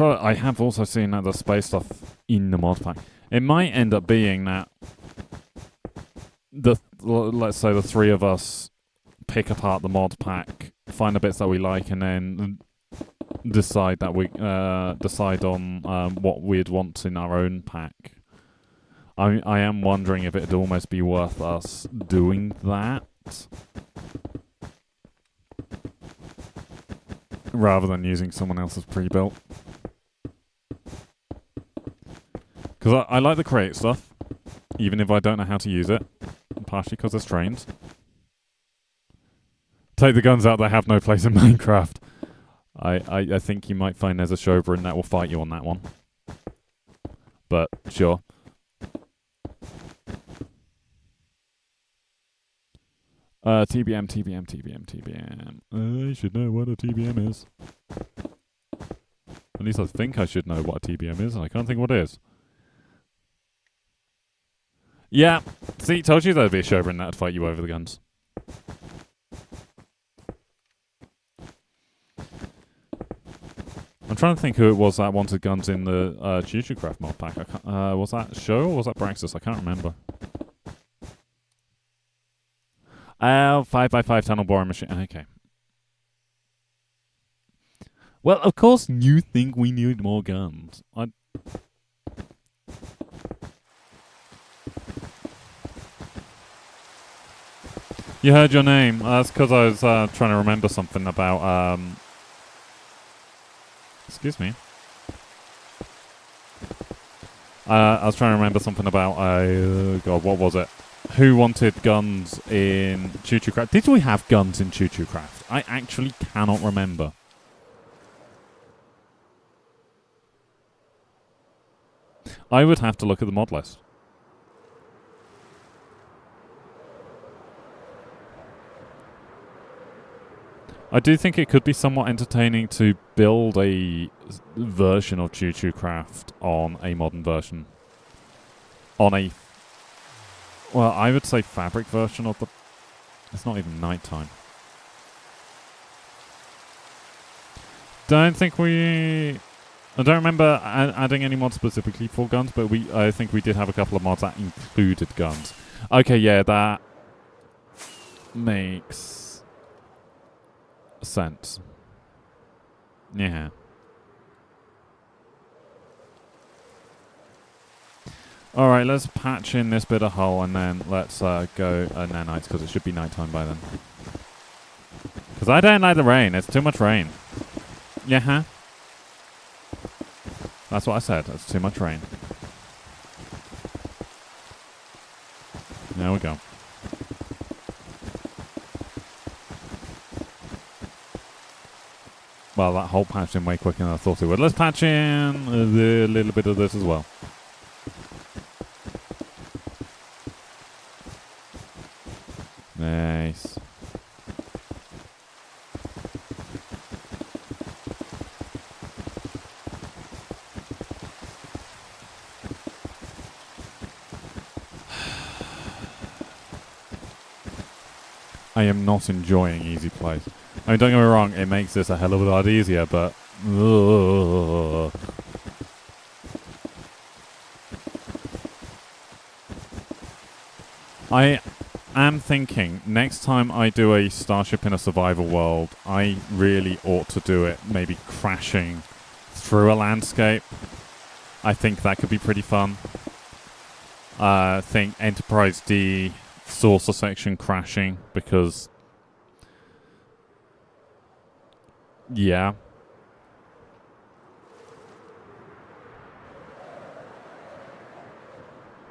I have also seen that there's space stuff in the mod pack. It might end up being that let's say the three of us pick apart the mod pack, find the bits that we like, and then decide on what we'd want in our own pack. I am wondering if it'd almost be worth us doing that rather than using someone else's pre-built. Because I like the create stuff, even if I don't know how to use it, partially because there's trains. Take the guns out that have no place in Minecraft. I think you might find there's a Shobrin that will fight you on that one. But, sure. TBM. I should know what a TBM is. At least I think I should know what a TBM is, and I can't think what it is. Yeah, see, told you there'd be a Shobrin that'd fight you over the guns. I'm trying to think who it was that wanted guns in the ChuChuCraft mod pack. Was that Show or was that Braxis? I can't remember. 5x5 tunnel boring machine. Okay. Well, of course you think we need more guns. You heard your name. That's because I was trying to remember something about Excuse me. I was trying to remember something about, God, what was it? Who wanted guns in Choo Choo Craft? Did we have guns in Choo Choo Craft? I actually cannot remember. I would have to look at the mod list. I do think it could be somewhat entertaining to build a version of Choo Choo Craft on a modern version. On a, well, I would say fabric version of the... It's not even nighttime. Don't think we... I don't remember adding any mods specifically for guns, but I think we did have a couple of mods that included guns. Okay, yeah, that makes sense. Yeah. Alright, let's patch in this bit of hull and then let's go nanites, because it should be nighttime by then. Because I don't like the rain. It's too much rain. Yeah. That's what I said. It's too much rain. There we go. Well, that whole patched in way quicker than I thought it would. Let's patch in a little bit of this as well. Nice. I am not enjoying easy plays. I mean, don't get me wrong, it makes this a hell of a lot easier, but... I am thinking, next time I do a Starship in a Survival World, I really ought to do it maybe crashing through a landscape. I think that could be pretty fun. I think Enterprise D... saucer section crashing, because yeah,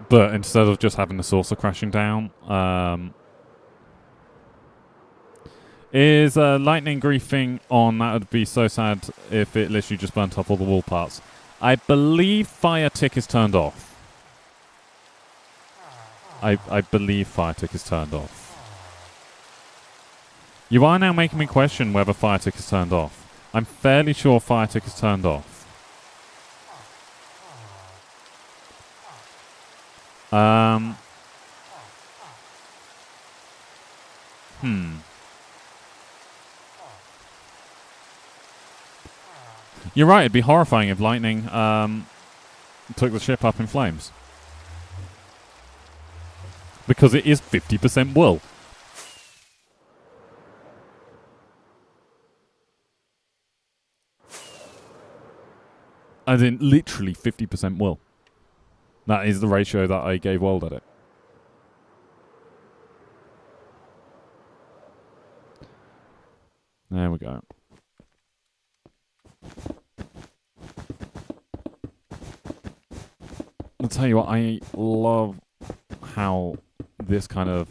but instead of just having the saucer crashing down, is lightning griefing on. That would be so sad if it literally just burnt up all the wall parts. I believe fire tick is turned off. I believe fire tick is turned off. You are now making me question whether fire tick is turned off. I'm fairly sure fire tick is turned off. You're right, it'd be horrifying if lightning took the ship up in flames. Because it is 50% wool. As in, literally 50% wool. That is the ratio that I gave World Edit. There we go. I'll tell you what, I love how this kind of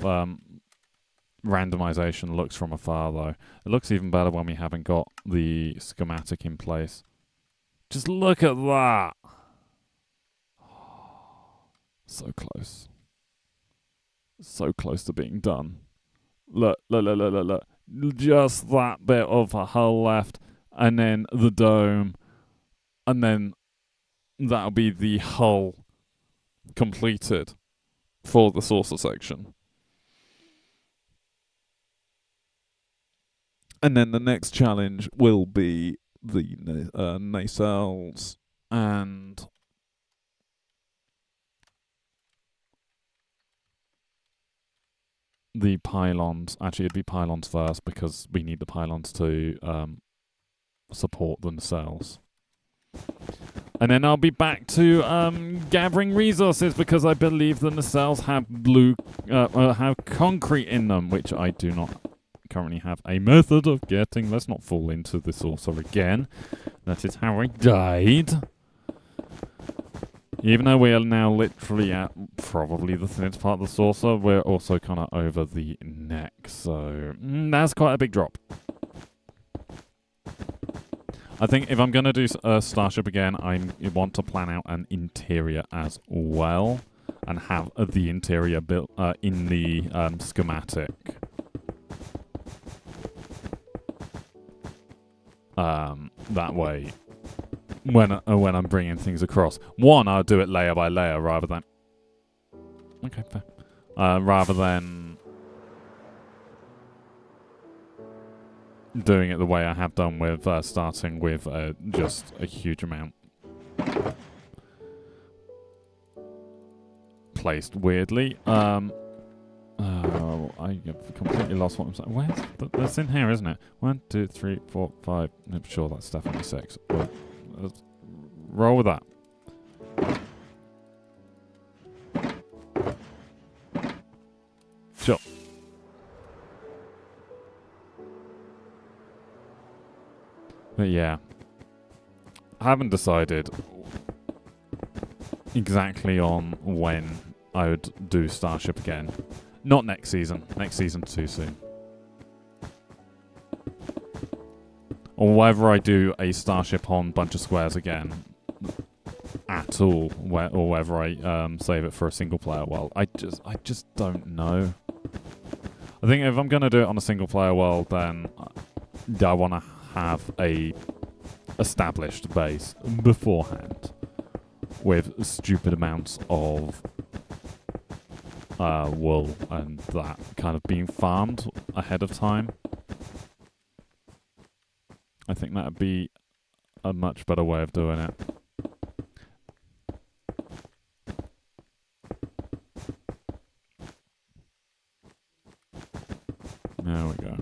randomization looks from afar, though. It looks even better when we haven't got the schematic in place. Just look at that. So close. So close to being done. Look, look, look, look, look, look. Just that bit of a hull left, and then the dome, and then that'll be the hull completed for the saucer section. And then the next challenge will be the nacelles and the pylons. Actually, it'd be pylons first because we need the pylons to support the nacelles. And then I'll be back to gathering resources because I believe the nacelles have have concrete in them, which I do not currently have a method of getting... Let's not fall into the saucer again. That is how I died. Even though we are now literally at probably the thinnest part of the saucer, we're also kind of over the neck. So that's quite a big drop. I think if I'm going to do Starship again, I want to plan out an interior as well. And have the interior built in the schematic. That way, when I'm bringing things across, one, I'll do it layer by layer rather than... Okay, fair. Rather than doing it the way I have done with starting with just a huge amount placed weirdly. I have completely lost what I'm saying. Where's that's in here, isn't it? 1, 2, 3, 4, 5. I'm sure that's definitely 6. Well, let's roll with that. Sure. But yeah, I haven't decided exactly on when I would do Starship again. Not next season. Next season too soon. Or whether I do a Starship on BunchaSquares again at all, or whether I save it for a single player world. I just don't know. I think if I'm gonna do it on a single player world, then I want to have a established base beforehand with stupid amounts of wool and that kind of being farmed ahead of time. I think that would be a much better way of doing it. There we go.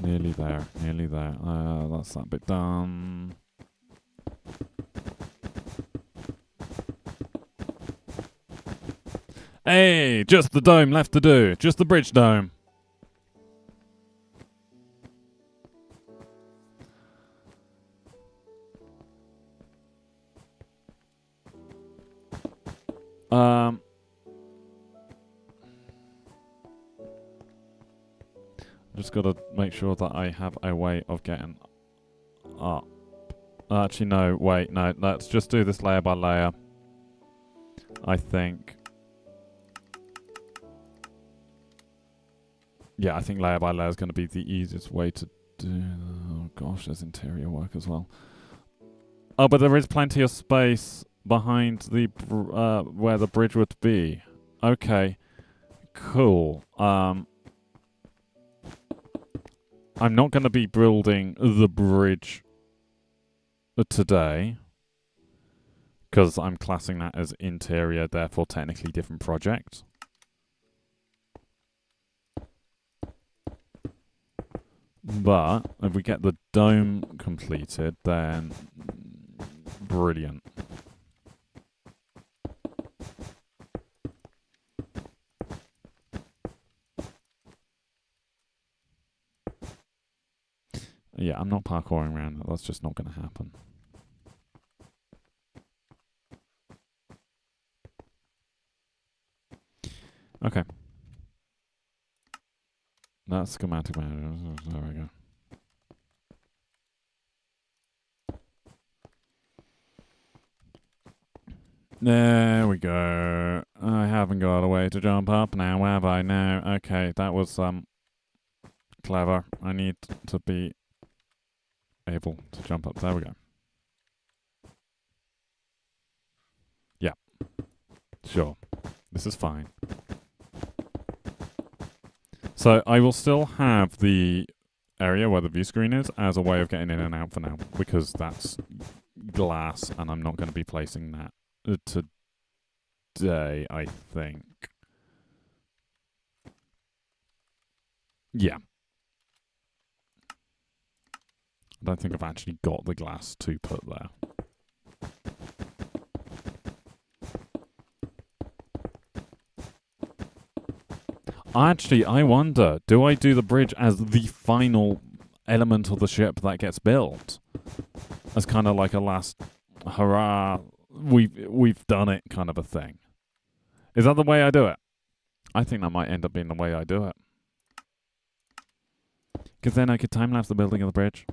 Nearly there, nearly there. That's that bit done. Hey, just the dome left to do. Just the bridge dome. Just got to make sure that I have a way of getting up. Actually, no, wait, no. Let's just do this layer by layer. I think. Yeah, I think layer by layer is going to be the easiest way to do... Oh, gosh, there's interior work as well. Oh, but there is plenty of space behind the where the bridge would be. Okay, cool. I'm not going to be building the bridge today because I'm classing that as interior, therefore technically different project. But if we get the dome completed, then brilliant. Yeah, I'm not parkouring around that. That's just not going to happen. Okay. That's schematic manager. There we go. There we go. I haven't got a way to jump up now, have I? No. Okay, that was clever. I need to be able to jump up. There we go. Yeah. Sure. This is fine. So I will still have the area where the view screen is as a way of getting in and out for now, because that's glass and I'm not going to be placing that today, I think. Yeah. I don't think I've actually got the glass to put there. Actually, I wonder, do I do the bridge as the final element of the ship that gets built? As kind of like a last hurrah, we've done it kind of a thing. Is that the way I do it? I think that might end up being the way I do it. Because then I could time-lapse the building of the bridge.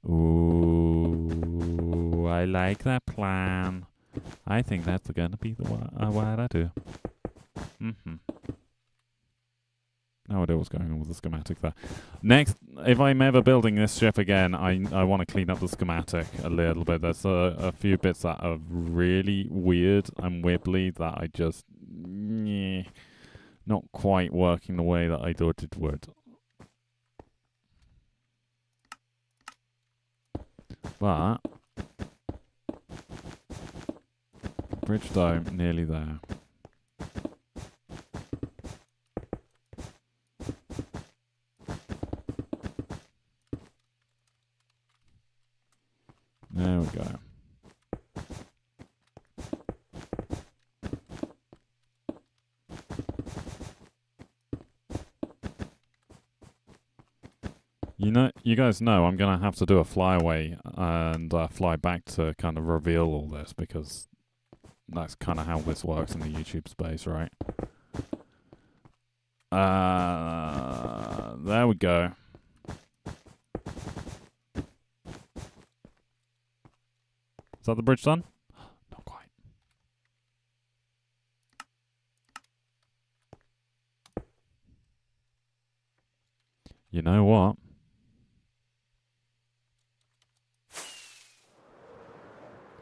Ooh, I like that plan. I think that's going to be the what I do. No idea what's going on with the schematic there. Next, if I'm ever building this ship again, I want to clean up the schematic a little bit. There's a few bits that are really weird and wibbly that I just... not quite working the way that I thought it would. But... bridge dome, nearly there. There we go. You guys know I'm going to have to do a flyaway and fly back to kind of reveal all this, because that's kind of how this works in the YouTube space, right? There we go. Is that the bridge done? Not quite. You know what?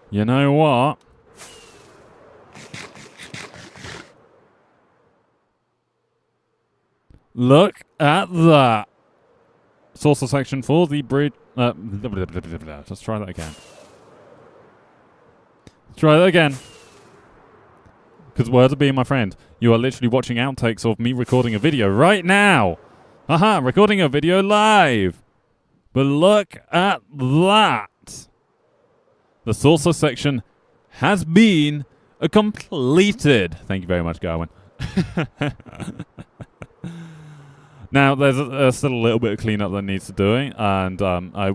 You know what? Look at that. Saucer section for the bridge. Let's try that again. Try that again. Because words are being my friend. You are literally watching outtakes of me recording a video right now. Haha, recording a video live. But look at that. The saucer section has been completed. Thank you very much, Garwin. Now, there's still a little bit of cleanup that needs doing. And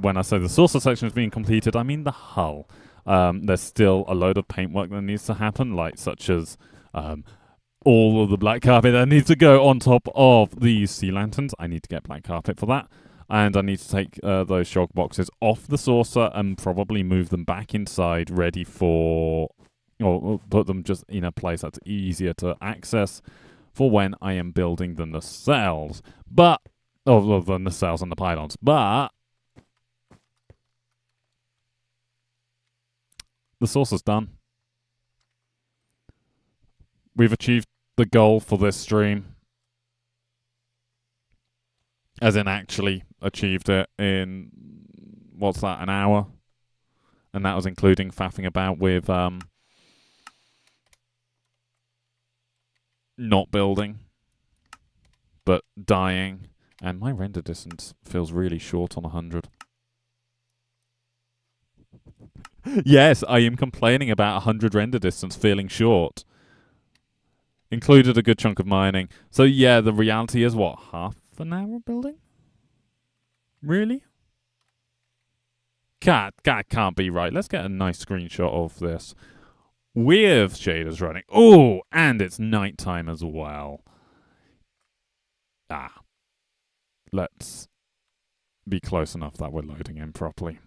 when I say the saucer section has been completed, I mean the hull. There's still a load of paintwork that needs to happen, like such as all of the black carpet that needs to go on top of these sea lanterns. I need to get black carpet for that. And I need to take those shog boxes off the saucer and probably move them back inside, ready for... or put them just in a place that's easier to access for when I am building the nacelles. But... oh, the nacelles and the pylons. But... the saucer's done. We've achieved the goal for this stream. As in actually achieved it in, what's that, an hour? And that was including faffing about with not building, but dying. And my render distance feels really short on 100. Yes, I am complaining about 100 render distance feeling short. Included a good chunk of mining. So yeah, the reality is what, half an hour building? Really? That can't be right. Let's get a nice screenshot of this with shaders running. Oh, and it's nighttime as well. Let's be close enough that we're loading in properly.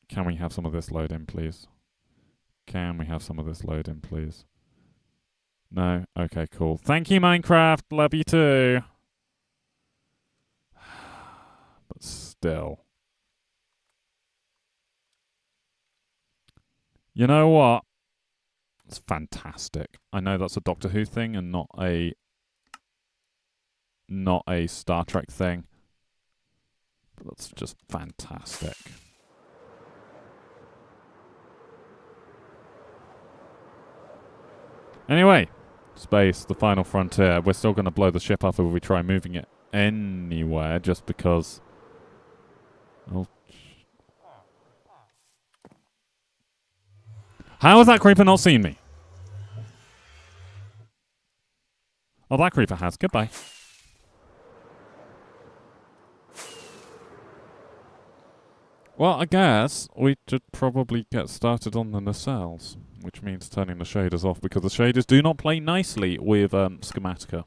Can we have some of this load in, please? Can we have some of this load in, please? No? Okay, cool. Thank you, Minecraft. Love you too. But still. You know what? It's fantastic. I know that's a Doctor Who thing and not a Star Trek thing. But that's just fantastic. Anyway, space, the final frontier. We're still going to blow the ship up if we try moving it anywhere, just because... oh. How has that creeper not seen me? Well, that creeper has. Goodbye. Well, I guess we should probably get started on the nacelles, which means turning the shaders off, because the shaders do not play nicely with Schematica.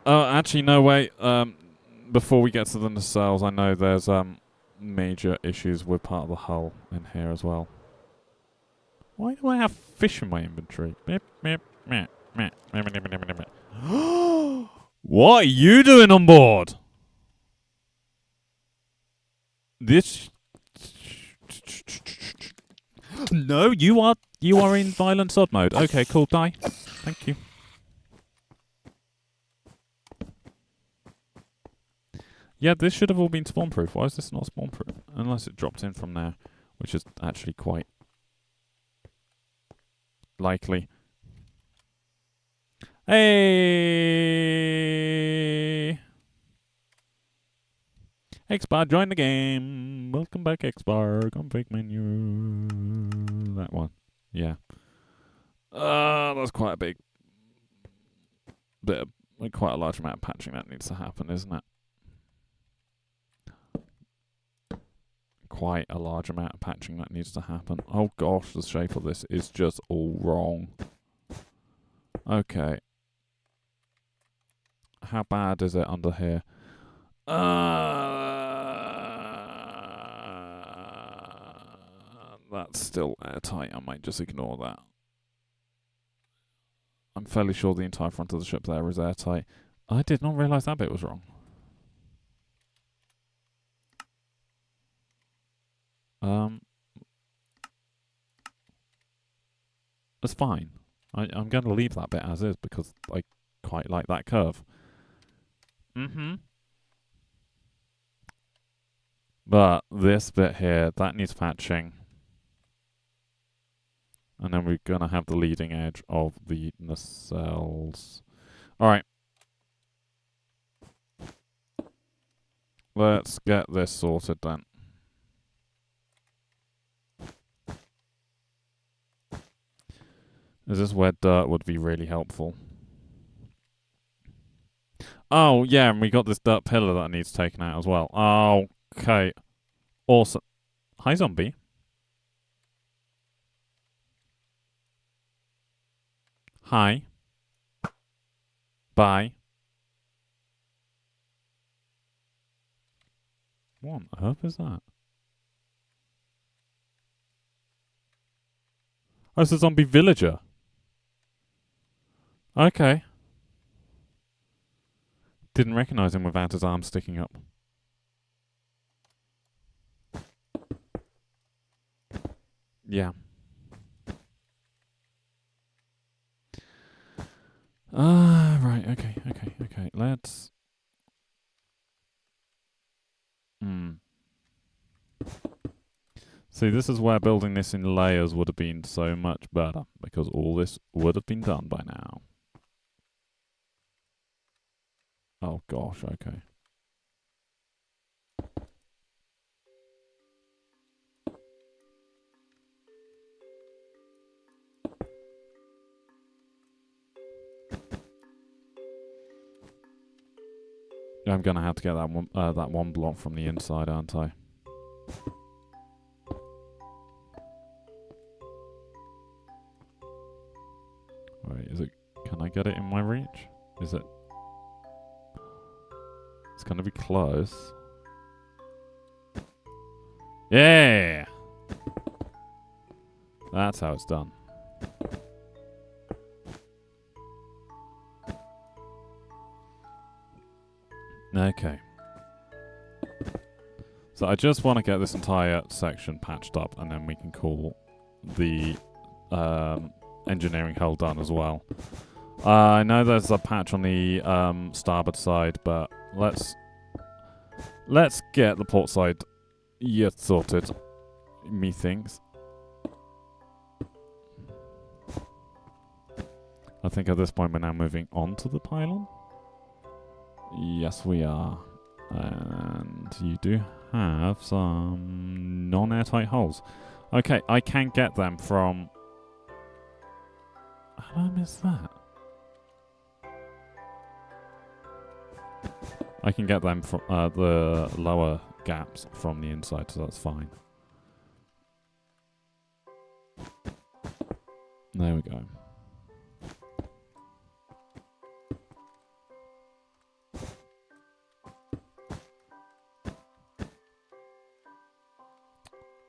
Actually, no, wait. Before we get to the nacelles, I know there's major issues with part of the hull in here as well. Why do I have fish in my inventory? Beep, beep, meh, meh, meh, meh, meh, meh, meh. What are you doing on board? This. No, you are in violent sod mode. Okay, cool. Die. Thank you. Yeah, this should have all been spawn proof. Why is this not spawn proof? Unless it dropped in from there, which is actually quite likely. Hey! X-Bar, join the game. Welcome back, X-Bar. Config menu. That one. Yeah. That's quite a big bit of, quite a large amount of patching that needs to happen, isn't it? Quite a large amount of patching that needs to happen. Oh gosh, the shape of this is just all wrong. Okay. How bad is it under here? That's still airtight. I might just ignore that. I'm fairly sure the entire front of the ship there is airtight. I did not realise that bit was wrong. That's fine. I'm going to leave that bit as is because I quite like that curve. But this bit here, that needs patching. And then we're going to have the leading edge of the nacelles. Alright. Let's get this sorted then. Is this where dirt would be really helpful? Oh, yeah, and we got this dirt pillar that needs taken out as well. Oh, okay. Awesome. Hi, zombie. Hi. Bye. What on earth is that? Oh, it's a zombie villager. Okay. Didn't recognize him without his arm sticking up. Yeah. Right, okay. Let's... See, this is where building this in layers would have been so much better, because all this would have been done by now. Oh gosh, okay. Yeah, I'm gonna have to get that one block from the inside, aren't I? Wait, is it? Can I get it in my reach? Is it? It's gonna be close. Yeah! That's how it's done. Okay. So I just want to get this entire section patched up, and then we can call the engineering hull done as well. I know there's a patch on the starboard side, but let's get the port side sorted. Methinks. I think at this point we're now moving on to the pylon. Yes, we are. And you do have some non-airtight holes. Okay, I can get them from... How did I miss that? I can get them from the lower gaps from the inside, so that's fine. There we go.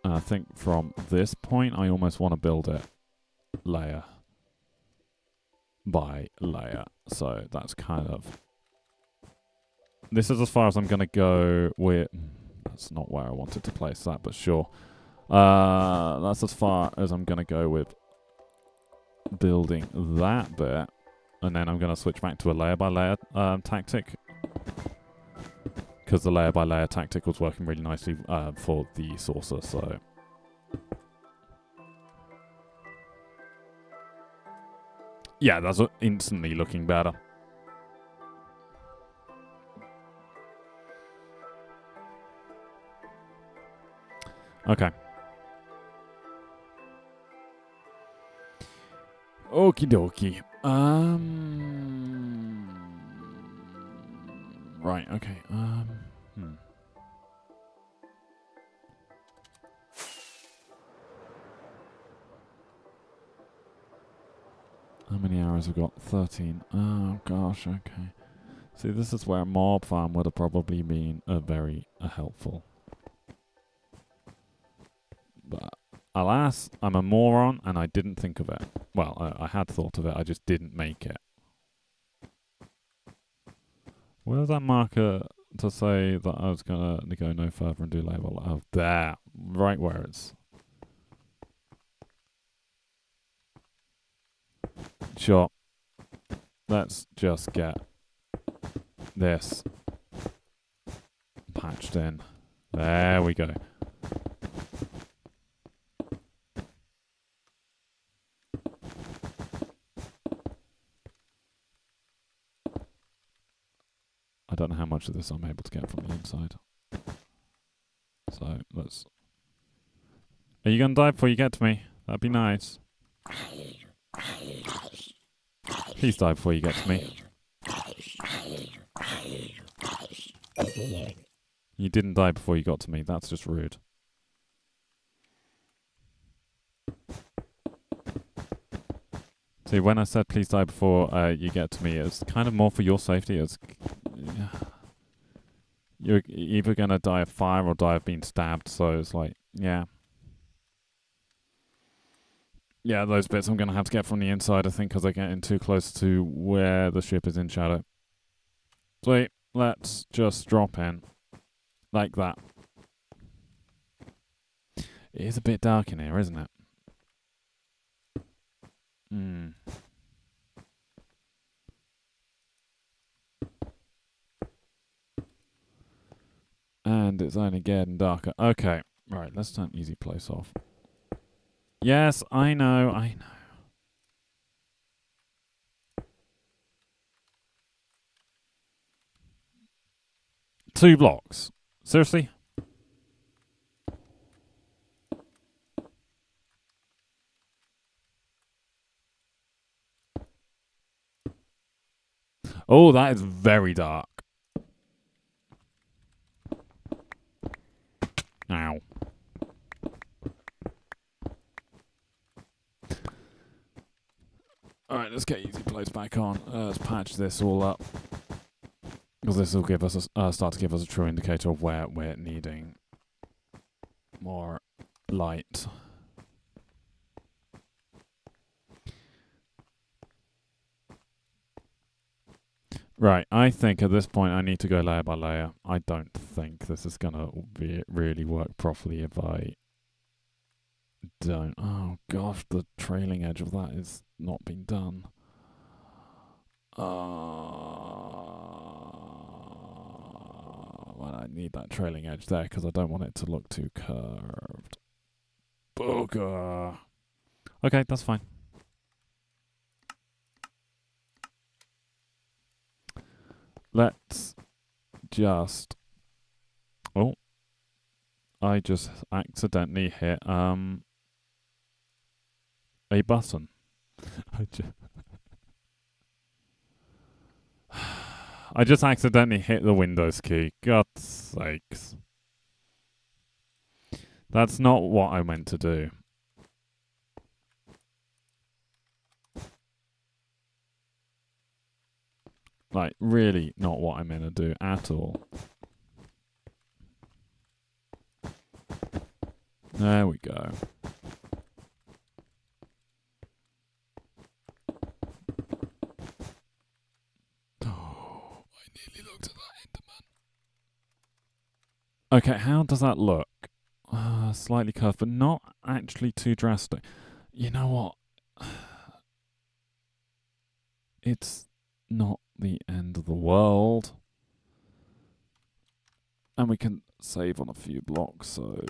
And I think from this point, I almost want to build it layer by layer. So that's kind of... This is as far as I'm going to go with... That's not where I wanted to place that, but sure. That's as far as I'm going to go with building that bit. And then I'm going to switch back to a layer by layer tactic. Because the layer by layer tactic was working really nicely for the saucer, so... Yeah, that's instantly looking better. Okay. Okie dokie. Right, okay. How many arrows have we got? 13. Oh, gosh, okay. See, this is where a mob farm would have probably been very helpful. But, alas, I'm a moron, and I didn't think of it. Well, I had thought of it, I just didn't make it. Where's that marker to say that I was going to go no further and do label? Oh, there. Right where it's... Sure. Let's just get this patched in. There we go. I don't know how much of this I'm able to get from the inside. So, let's... Are you going to die before you get to me? That'd be nice. Please die before you get to me. You didn't die before you got to me. That's just rude. See, when I said please die before you get to me, it's kind of more for your safety. It's... You're either going to die of fire or die of being stabbed, so it's like, yeah. Yeah, those bits I'm going to have to get from the inside, I think, because they're getting too close to where the ship is in shadow. Sweet. Let's just drop in. Like that. It is a bit dark in here, isn't it? And it's only getting darker. Okay. Right, let's turn easy place off. Yes, I know, I know. Two blocks. Seriously? Oh, that is very dark. Ow. Alright, let's get easy place back on. Let's patch this all up. Because this will give us start to give us a true indicator of where we're needing more light. Right, I think at this point I need to go layer by layer. I don't think this is going to really work properly if I don't. Oh gosh, the trailing edge of that is not being done. Well, I need that trailing edge there because I don't want it to look too curved. Booger. Okay, that's fine. Let's just... Oh, I just accidentally hit a button. I just accidentally hit the Windows key. God's sakes. That's not what I meant to do. Like, really not what I meant to do at all. There we go. Oh, I nearly looked at that Enderman. Okay, how does that look? Slightly curved, but not actually too drastic. You know what? It's not the end of the world. And we can save on a few blocks, so...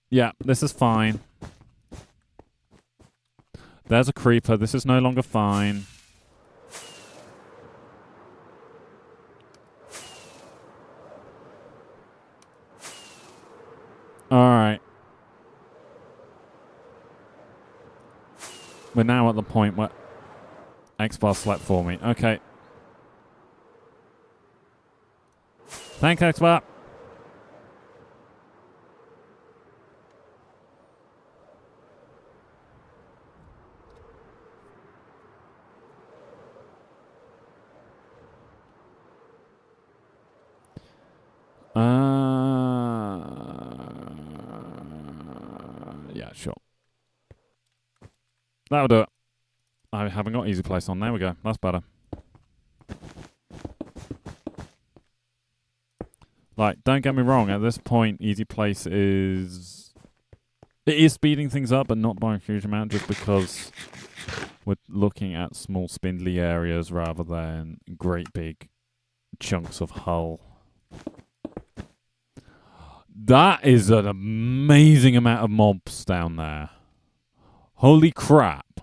Yeah, this is fine. There's a creeper. This is no longer fine. Alright. We're now at the point where X-Bar slept for me. Okay. Thanks, X-Bar. Yeah, sure. That'll do it. I haven't got easy place on. There we go. That's better. Like, don't get me wrong. At this point, easy place is... It is speeding things up, but not by a huge amount, just because we're looking at small spindly areas rather than great big chunks of hull. That is an amazing amount of mobs down there. Holy crap.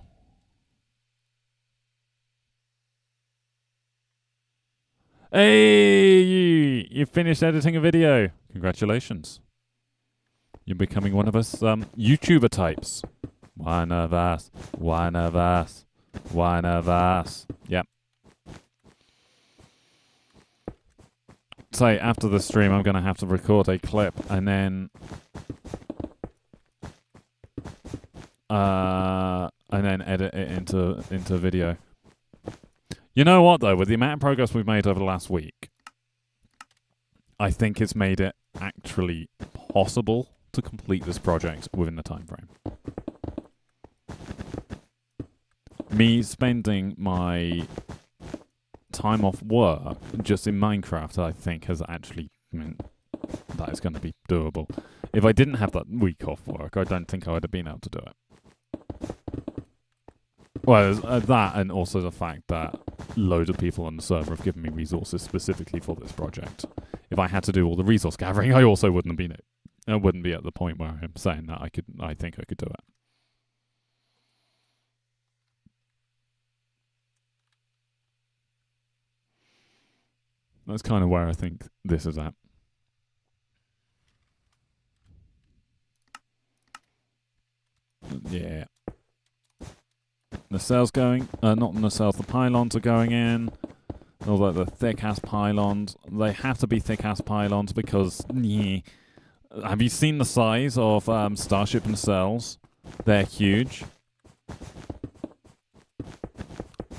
Hey, you finished editing a video. Congratulations. You're becoming one of us YouTuber types. One of us. One of us. One of us. Yep. Say, after the stream, I'm going to have to record a clip and then... edit it into video. You know what, though? With the amount of progress we've made over the last week, I think it's made it actually possible to complete this project within the time frame. Me spending my time off work just in Minecraft, I think, has actually meant that is going to be doable. If I didn't have that week off work, I don't think I would have been able to do it. Well, that, and also the fact that loads of people on the server have given me resources specifically for this project. If I had to do all the resource gathering, I also wouldn't be at the point where I'm saying that I think I could do it. That's kind of where I think this is at. Yeah. The cells going, not the cells, the pylons are going in. Although the thick-ass pylons, they have to be thick-ass pylons because, yeah. Have you seen the size of Starship and cells? They're huge.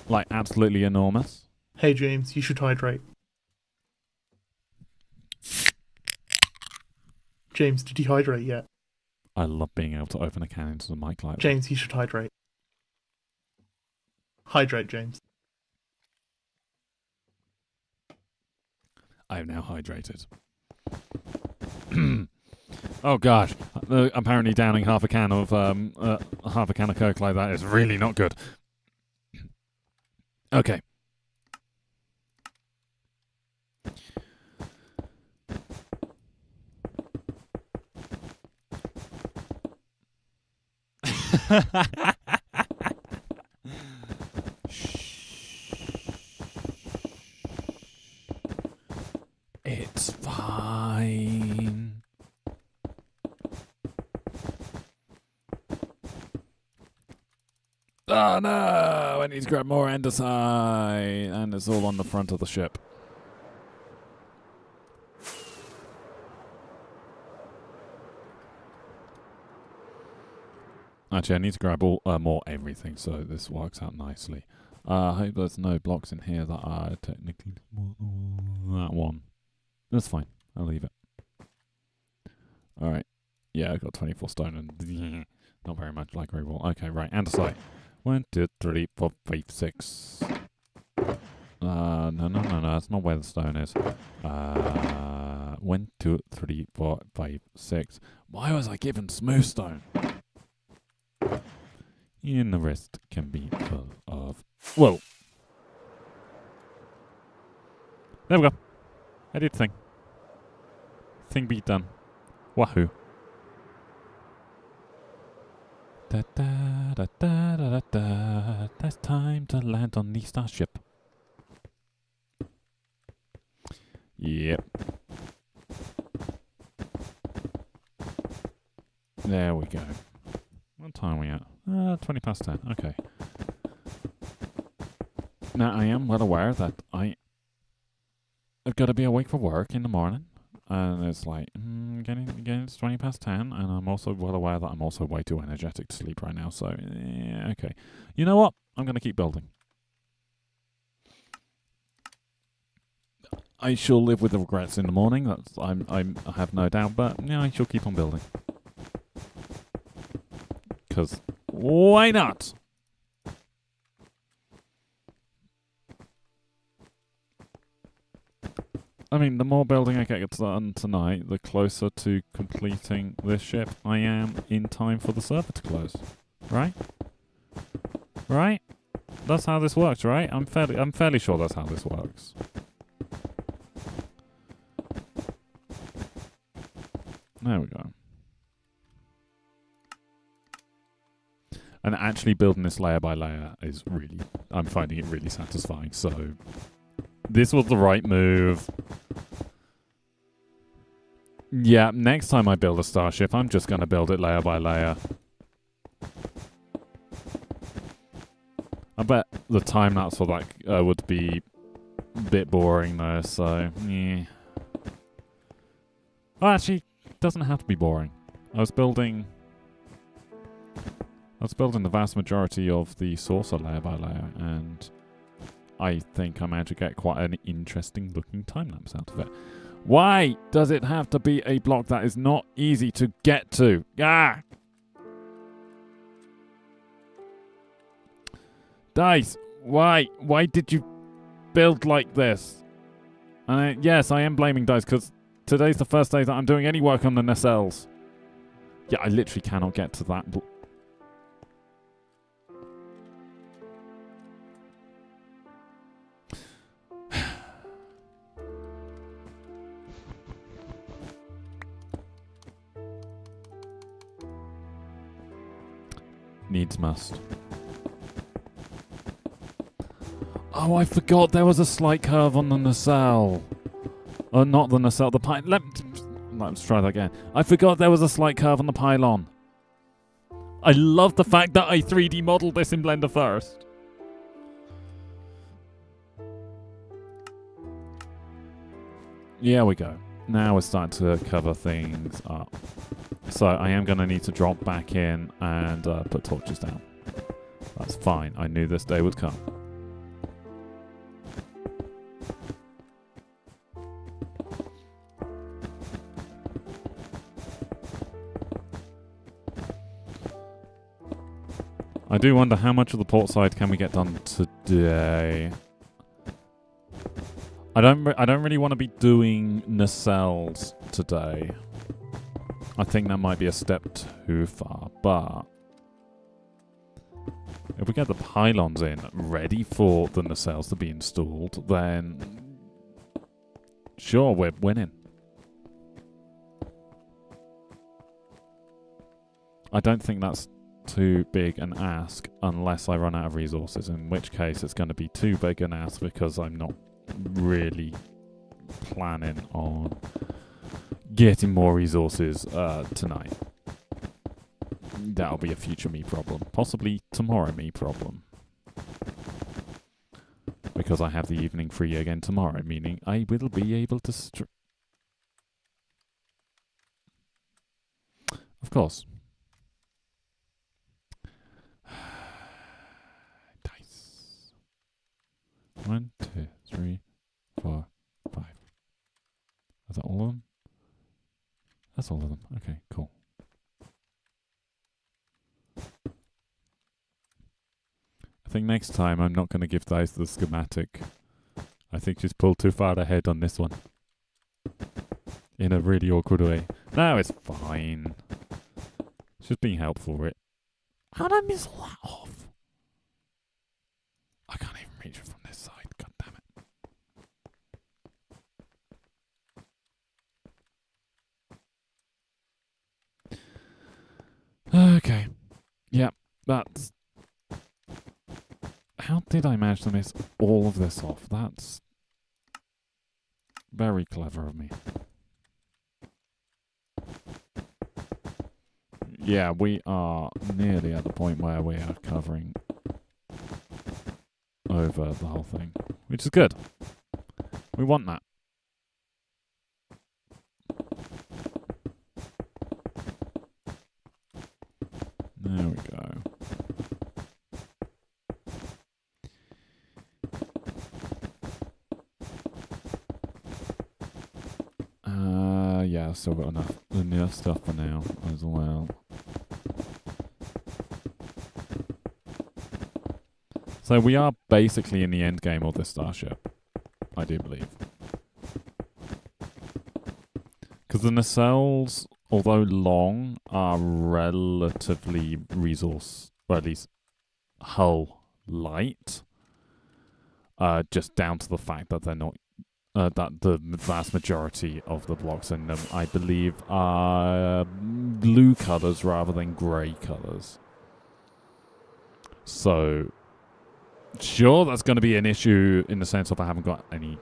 Like, absolutely enormous. Hey James, you should hydrate. James, did you hydrate yet? I love being able to open a can into the mic like that. James, you should hydrate. Hydrate, James. I am now hydrated. Oh gosh! Apparently, downing half a can of Coke like that is really not good. Okay. fine. Oh no! I need to grab more andesite, and it's all on the front of the ship. Actually, I need to grab all more everything, so this works out nicely. I hope there's no blocks in here that are technically that one. That's fine. I'll leave it. All right. Yeah, I got 24 stone and not very much like gravel. Okay, right. Andesite. 1, 2, 3, 4, 5, 6. No. That's not where the stone is. 1, 2, 3, 4, 5, 6. Why was I given smooth stone? And the rest can be full of... Whoa! There we go. I did thing. Thing be done. Wahoo. Da da da da da da da. That's time to land on the starship. Yep. There we go. What time are we at? 20 past 10. Okay. Now, I am well aware that I've got to be awake for work in the morning. And it's like, it's 20 past 10. And I'm also well aware that I'm also way too energetic to sleep right now. So, yeah, okay. You know what? I'm going to keep building. I shall live with the regrets in the morning. That's I have no doubt. But, yeah, I shall keep on building. Because why not? I mean, the more building I get done tonight, the closer to completing this ship I am in time for the server to close. Right? Right? That's how this works, right? I'm fairly sure that's how this works. There we go. And actually building this layer by layer is really... I'm finding it really satisfying, so... This was the right move. Yeah, next time I build a starship, I'm just going to build it layer by layer. I bet the time-lapse for that would be a bit boring, though, so... Yeah. Well, actually, it doesn't have to be boring. I was building the vast majority of the saucer layer by layer, and I think I managed to get quite an interesting looking time-lapse out of it. Why does it have to be a block that is not easy to get to? Ah! Dice, why? Why did you build like this? And yes, I am blaming Dice, because today's the first day that I'm doing any work on the nacelles. Yeah, I literally cannot get to that Needs must. Oh, I forgot there was a slight curve on the nacelle. Oh, not the nacelle, the pylon. Let's try that again. I forgot there was a slight curve on the pylon. I love the fact that I 3D modeled this in Blender first. Yeah, we go. Now we're starting to cover things up. So I am going to need to drop back in and put torches down. That's fine. I knew this day would come. I do wonder how much of the port side can we get done today. I don't really want to be doing nacelles today. I think that might be a step too far, but if we get the pylons in ready for the nacelles to be installed, then sure, we're winning. I don't think that's too big an ask unless I run out of resources, in which case it's going to be too big an ask because I'm not really planning on getting more resources tonight. That'll be a future me problem. Possibly tomorrow me problem. Because I have the evening free again tomorrow, meaning I will be able to Of course. Dice. 1, 2, 3, 4, 5. Is that all of them? That's all of them. Okay, cool. I think next time I'm not going to give Dice the schematic. I think she's pulled too far ahead on this one. In a really awkward way. No, it's fine. She's being helpful, Rit. How did I miss all that off? I can't even reach it from this side. God damn it. Okay. Yep, that's... How did I manage to miss all of this off? That's very clever of me. Yeah, we are nearly at the point where we are covering over the whole thing, which is good. We want that. There we go. Yeah, I've still got enough stuff for now as well. So we are basically in the end game of this starship, I do believe. Because the nacelles, although long, are relatively resource, or at least hull light. Just down to the fact that they're not, that the vast majority of the blocks in them, I believe, are blue colours rather than grey colours. So... Sure, that's going to be an issue in the sense of I haven't got any.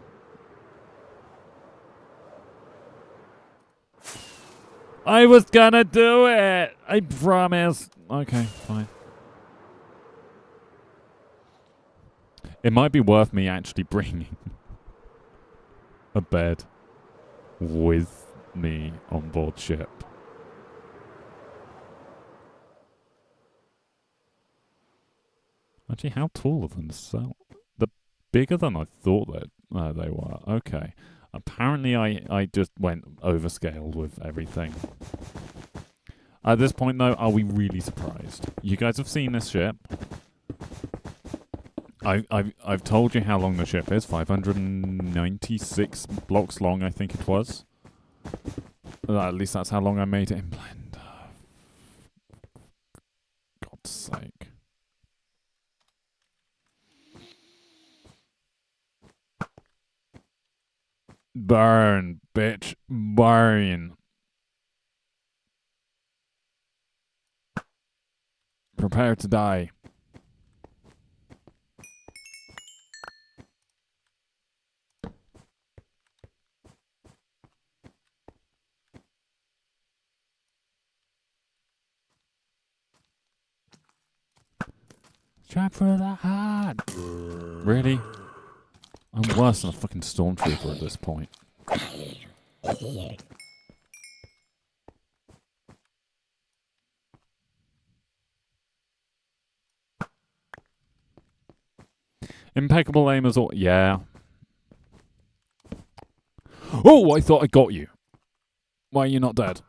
I was gonna do it! I promise. Okay, fine. It might be worth me actually bringing a bed with me on board ship. Actually, how tall are the nacelle? They're bigger than I thought that they were. Okay. Apparently, I just went overscaled with everything. At this point, though, are we really surprised? You guys have seen this ship. I've told you how long the ship is. 596 blocks long, I think it was. At least that's how long I made it in Blend. God's sake. Burn, bitch. Burn. Prepare to die. Trap for the heart. Really? I'm worse than a fucking stormtrooper at this point. Impeccable aim as all. Yeah. Oh, I thought I got you. Why are you not dead?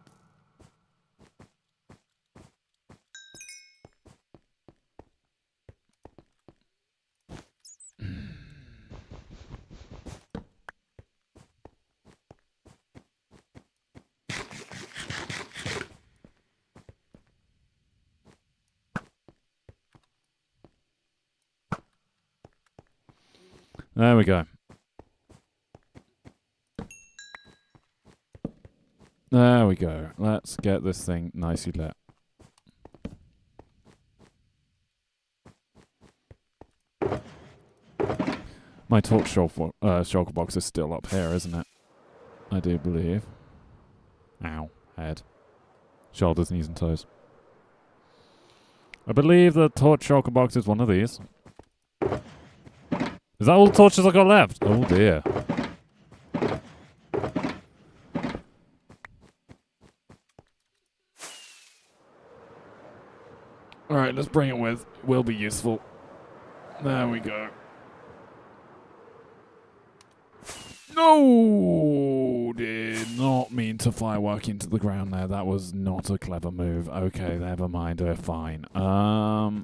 There we go. There we go. Let's get this thing nicely lit. My torch shulker box is still up here, isn't it? I do believe. Ow. Head. Shoulders, knees and toes. I believe the torch shulker box is one of these. Is that all the torches I got left? Oh dear. Alright, let's bring it with. Will be useful. There we go. No! Did not mean to firework into the ground there. That was not a clever move. Okay, never mind. We're fine. How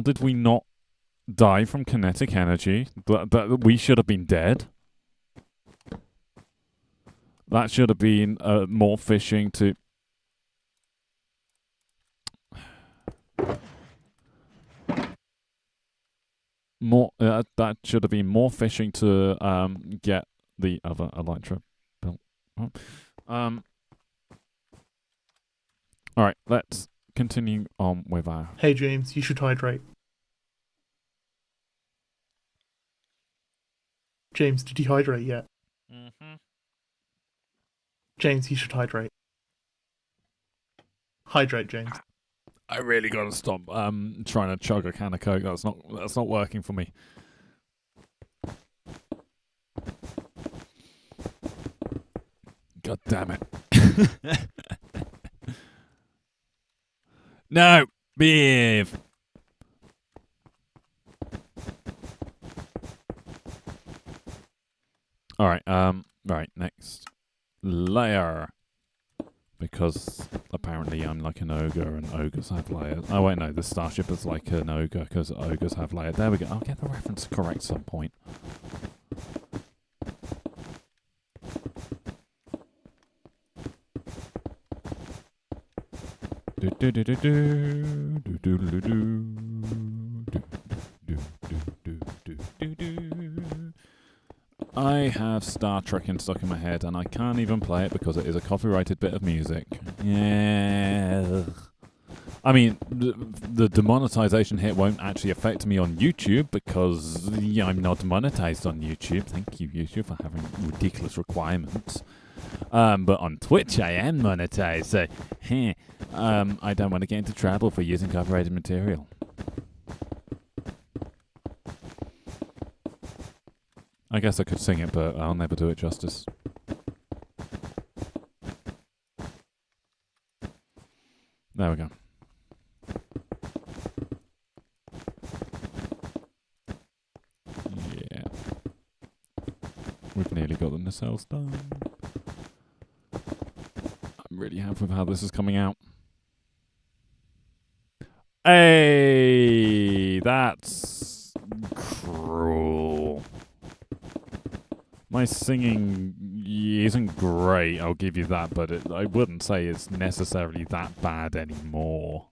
did we not die from kinetic energy? We should have been dead. That should have been more fishing to... that should have been more fishing to get the other elytra built. Alright, let's continue on with our... Hey James, you should hydrate. James, did you hydrate yet? Mm-hmm. James, you should hydrate. Hydrate, James. I really gotta stop trying to chug a can of Coke. That's not working for me. God damn it. No! Beef! Alright, right, next layer. Because apparently I'm like an ogre and ogres have layers. Oh wait, no, the starship is like an ogre because ogres have layers. There we go. I'll get the reference correct some point. I have Star Trekking stuck in my head and I can't even play it because it is a copyrighted bit of music. Yeah. I mean, the demonetization hit won't actually affect me on YouTube because I'm not monetized on YouTube. Thank you, YouTube, for having ridiculous requirements. But on Twitch, I am monetized, so I don't want to get into trouble for using copyrighted material. I guess I could sing it, but I'll never do it justice. There we go. Yeah. We've nearly got the nacelles done. I'm really happy with how this is coming out. Hey, that's cruel. My singing isn't great, I'll give you that, but I wouldn't say it's necessarily that bad anymore.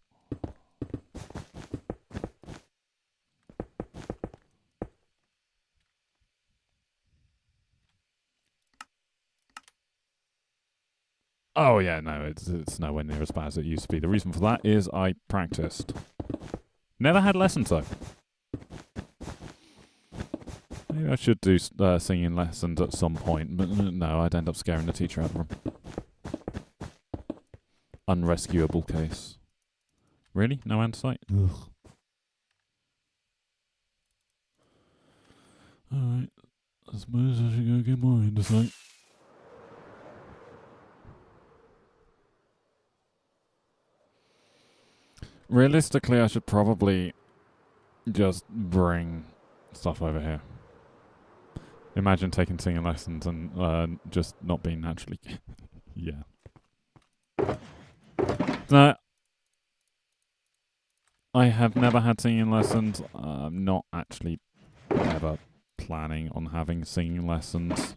Oh yeah, no, it's nowhere near as bad as it used to be. The reason for that is I practiced. Never had lessons though. Maybe I should do singing lessons at some point, but no, I'd end up scaring the teacher out of them. Unrescuable case. Really? No andesite? Ugh. Alright, I suppose I should go get more andesite. Realistically, I should probably just bring stuff over here. Imagine taking singing lessons and just not being naturally... yeah. No. I have never had singing lessons. I'm not actually ever planning on having singing lessons.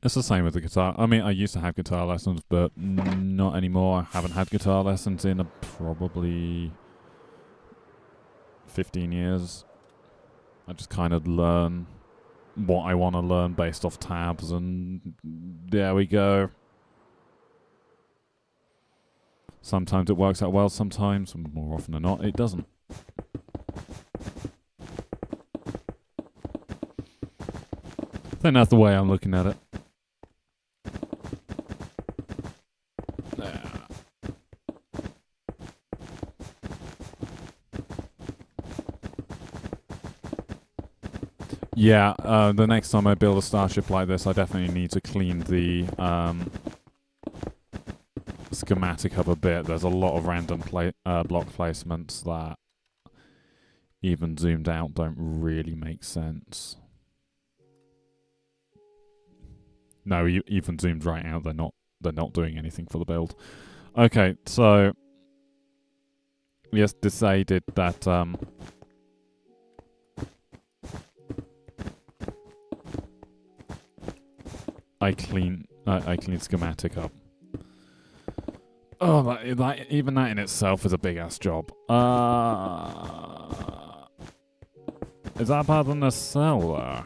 It's the same with the guitar. I mean, I used to have guitar lessons, but not anymore. I haven't had guitar lessons in probably 15 years. I just kind of learn what I want to learn based off tabs, and there we go. Sometimes it works out well, sometimes, more often than not, it doesn't. I think that's the way I'm looking at it. Yeah, the next time I build a starship like this, I definitely need to clean the schematic up a bit. There's a lot of random block placements that, even zoomed out, don't really make sense. No, even zoomed right out, they're not doing anything for the build. Okay, so yes, decided that I clean schematic up. Oh, that even that in itself is a big ass job. Is that part of the cell there?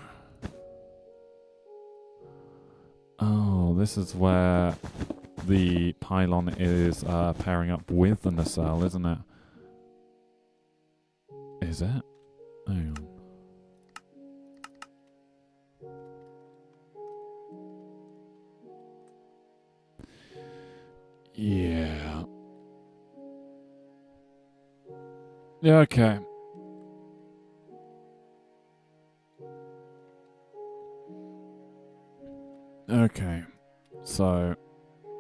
Oh, this is where the pylon is pairing up with the nacelle, isn't it? Is it? Hang on. Yeah. Yeah, okay. Okay. So,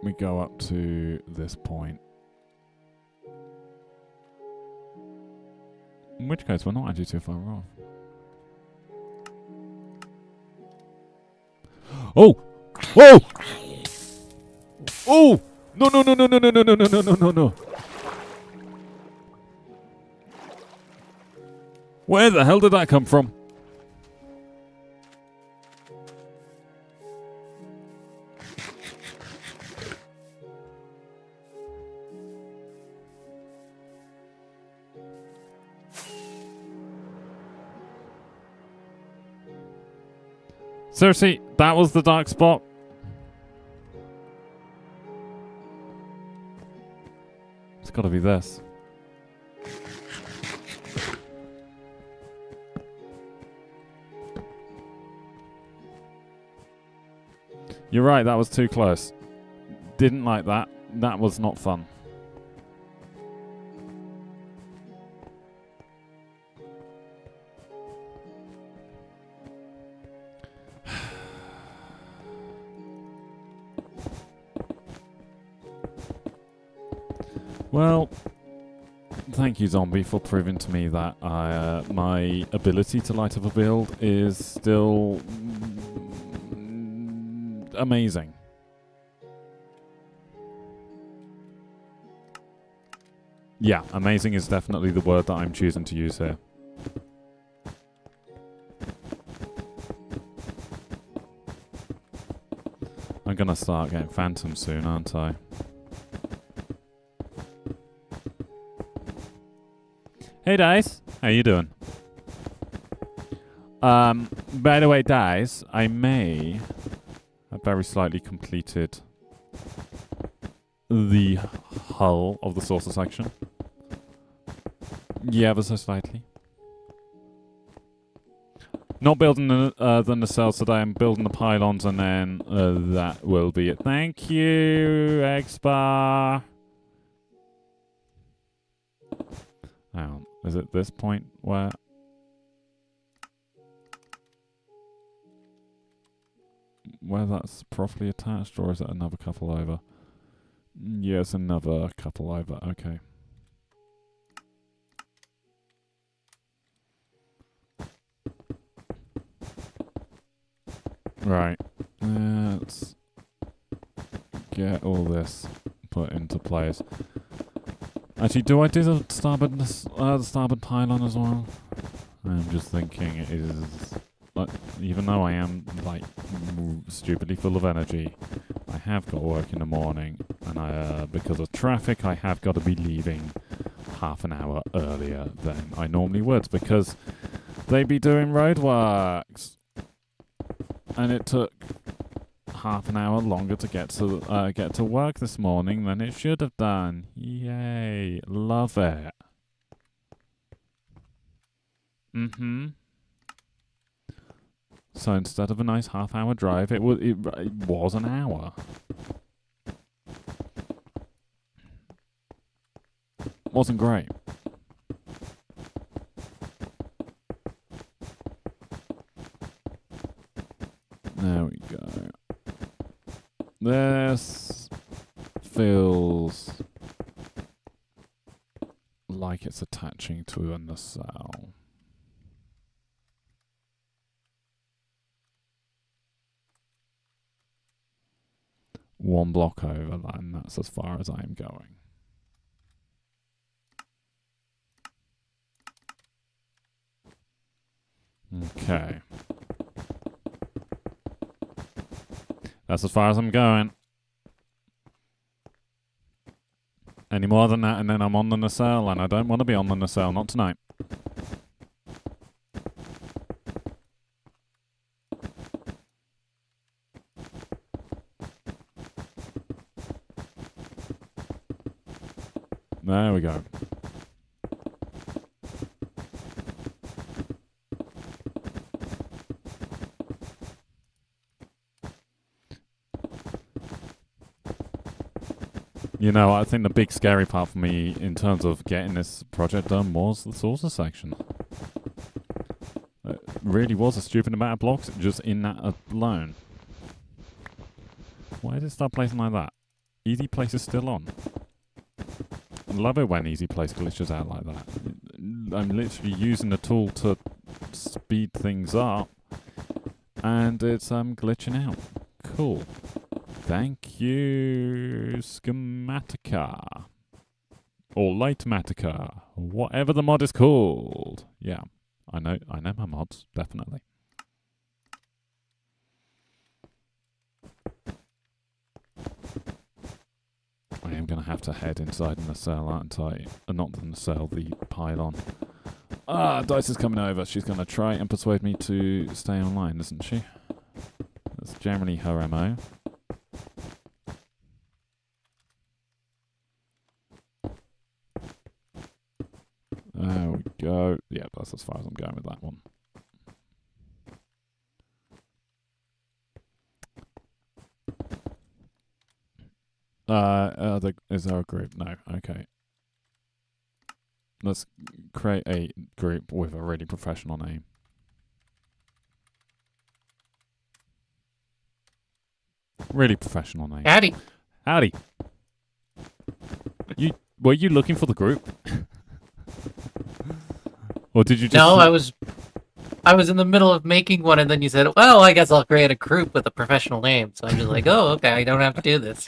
we go up to this point. In which case, we're not actually too far off. Oh! Oh! Oh! No, no, no, no, no, no, no, no, no, no, no, no, no. Where the hell did that come from? Seriously, that was the dark spot? It's gotta be this. You're right, that was too close. Didn't like that. That was not fun. Well, thank you, Zombie, for proving to me that my ability to light up a build is still amazing. Yeah, amazing is definitely the word that I'm choosing to use here. I'm gonna start getting phantoms soon, aren't I? Hey, Dice. How you doing? By the way, Dice, I may have very slightly completed the hull of the saucer section. Yeah, ever so slightly. Not building the nacelles today. I'm building the pylons, and then that will be it. Thank you, X-Bar. Hang on. Is it this point where... where that's properly attached, or is it another couple over? Yeah, it's another couple over. Okay. Right. Let's get all this put into place. Actually, do I do the starboard pylon as well? I'm just thinking it is... even though I am, like, stupidly full of energy, I have got work in the morning, and because of traffic, I have got to be leaving half an hour earlier than I normally would, because they be doing roadworks. And it took half an hour longer to get to work this morning than it should have done. Yay. Love it. Mm-hmm. So instead of a nice half-hour drive, it was an hour. Wasn't great. There we go. This feels like it's attaching to a nacelle. One block over, and that's as far as I am going. Okay. That's as far as I'm going. Any more than that, and then I'm on the nacelle, and I don't want to be on the nacelle, not tonight. There we go. You know, I think the big scary part for me in terms of getting this project done was the saucer section. It really was a stupid amount of blocks just in that alone. Why did it start placing like that? Easy place is still on. I love it when easy place glitches out like that. I'm literally using the tool to speed things up, and it's glitching out. Cool. Thank you, Schematica. Or Lightmatica. Whatever the mod is called. Yeah, I know my mods, definitely. I am going to have to head inside the nacelle, aren't I? Not the nacelle, the pylon. Dice is coming over. She's going to try and persuade me to stay online, isn't she? That's generally her MO. There we go. Yeah, that's as far as I'm going with that one. Is there a group? No. Okay. Let's create a group with a really professional name. Really professional name. Howdy. Howdy. Were you looking for the group? Or did you just... No, I was in the middle of making one, and then you said, well, I guess I'll create a group with a professional name. So I'm just like, oh, okay, I don't have to do this.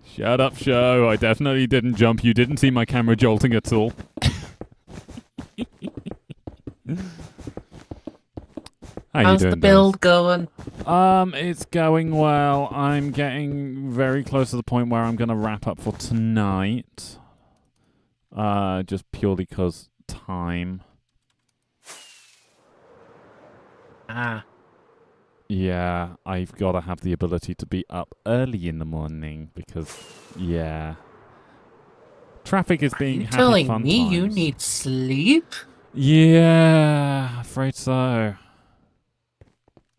Shut up, show. I definitely didn't jump. You didn't see my camera jolting at all. How's the build going? It's going well. I'm getting very close to the point where I'm going to wrap up for tonight. Just purely because time. Ah. Yeah, I've got to have the ability to be up early in the morning because, yeah. Traffic is being happy telling fun me times. you need sleep? Yeah, afraid so.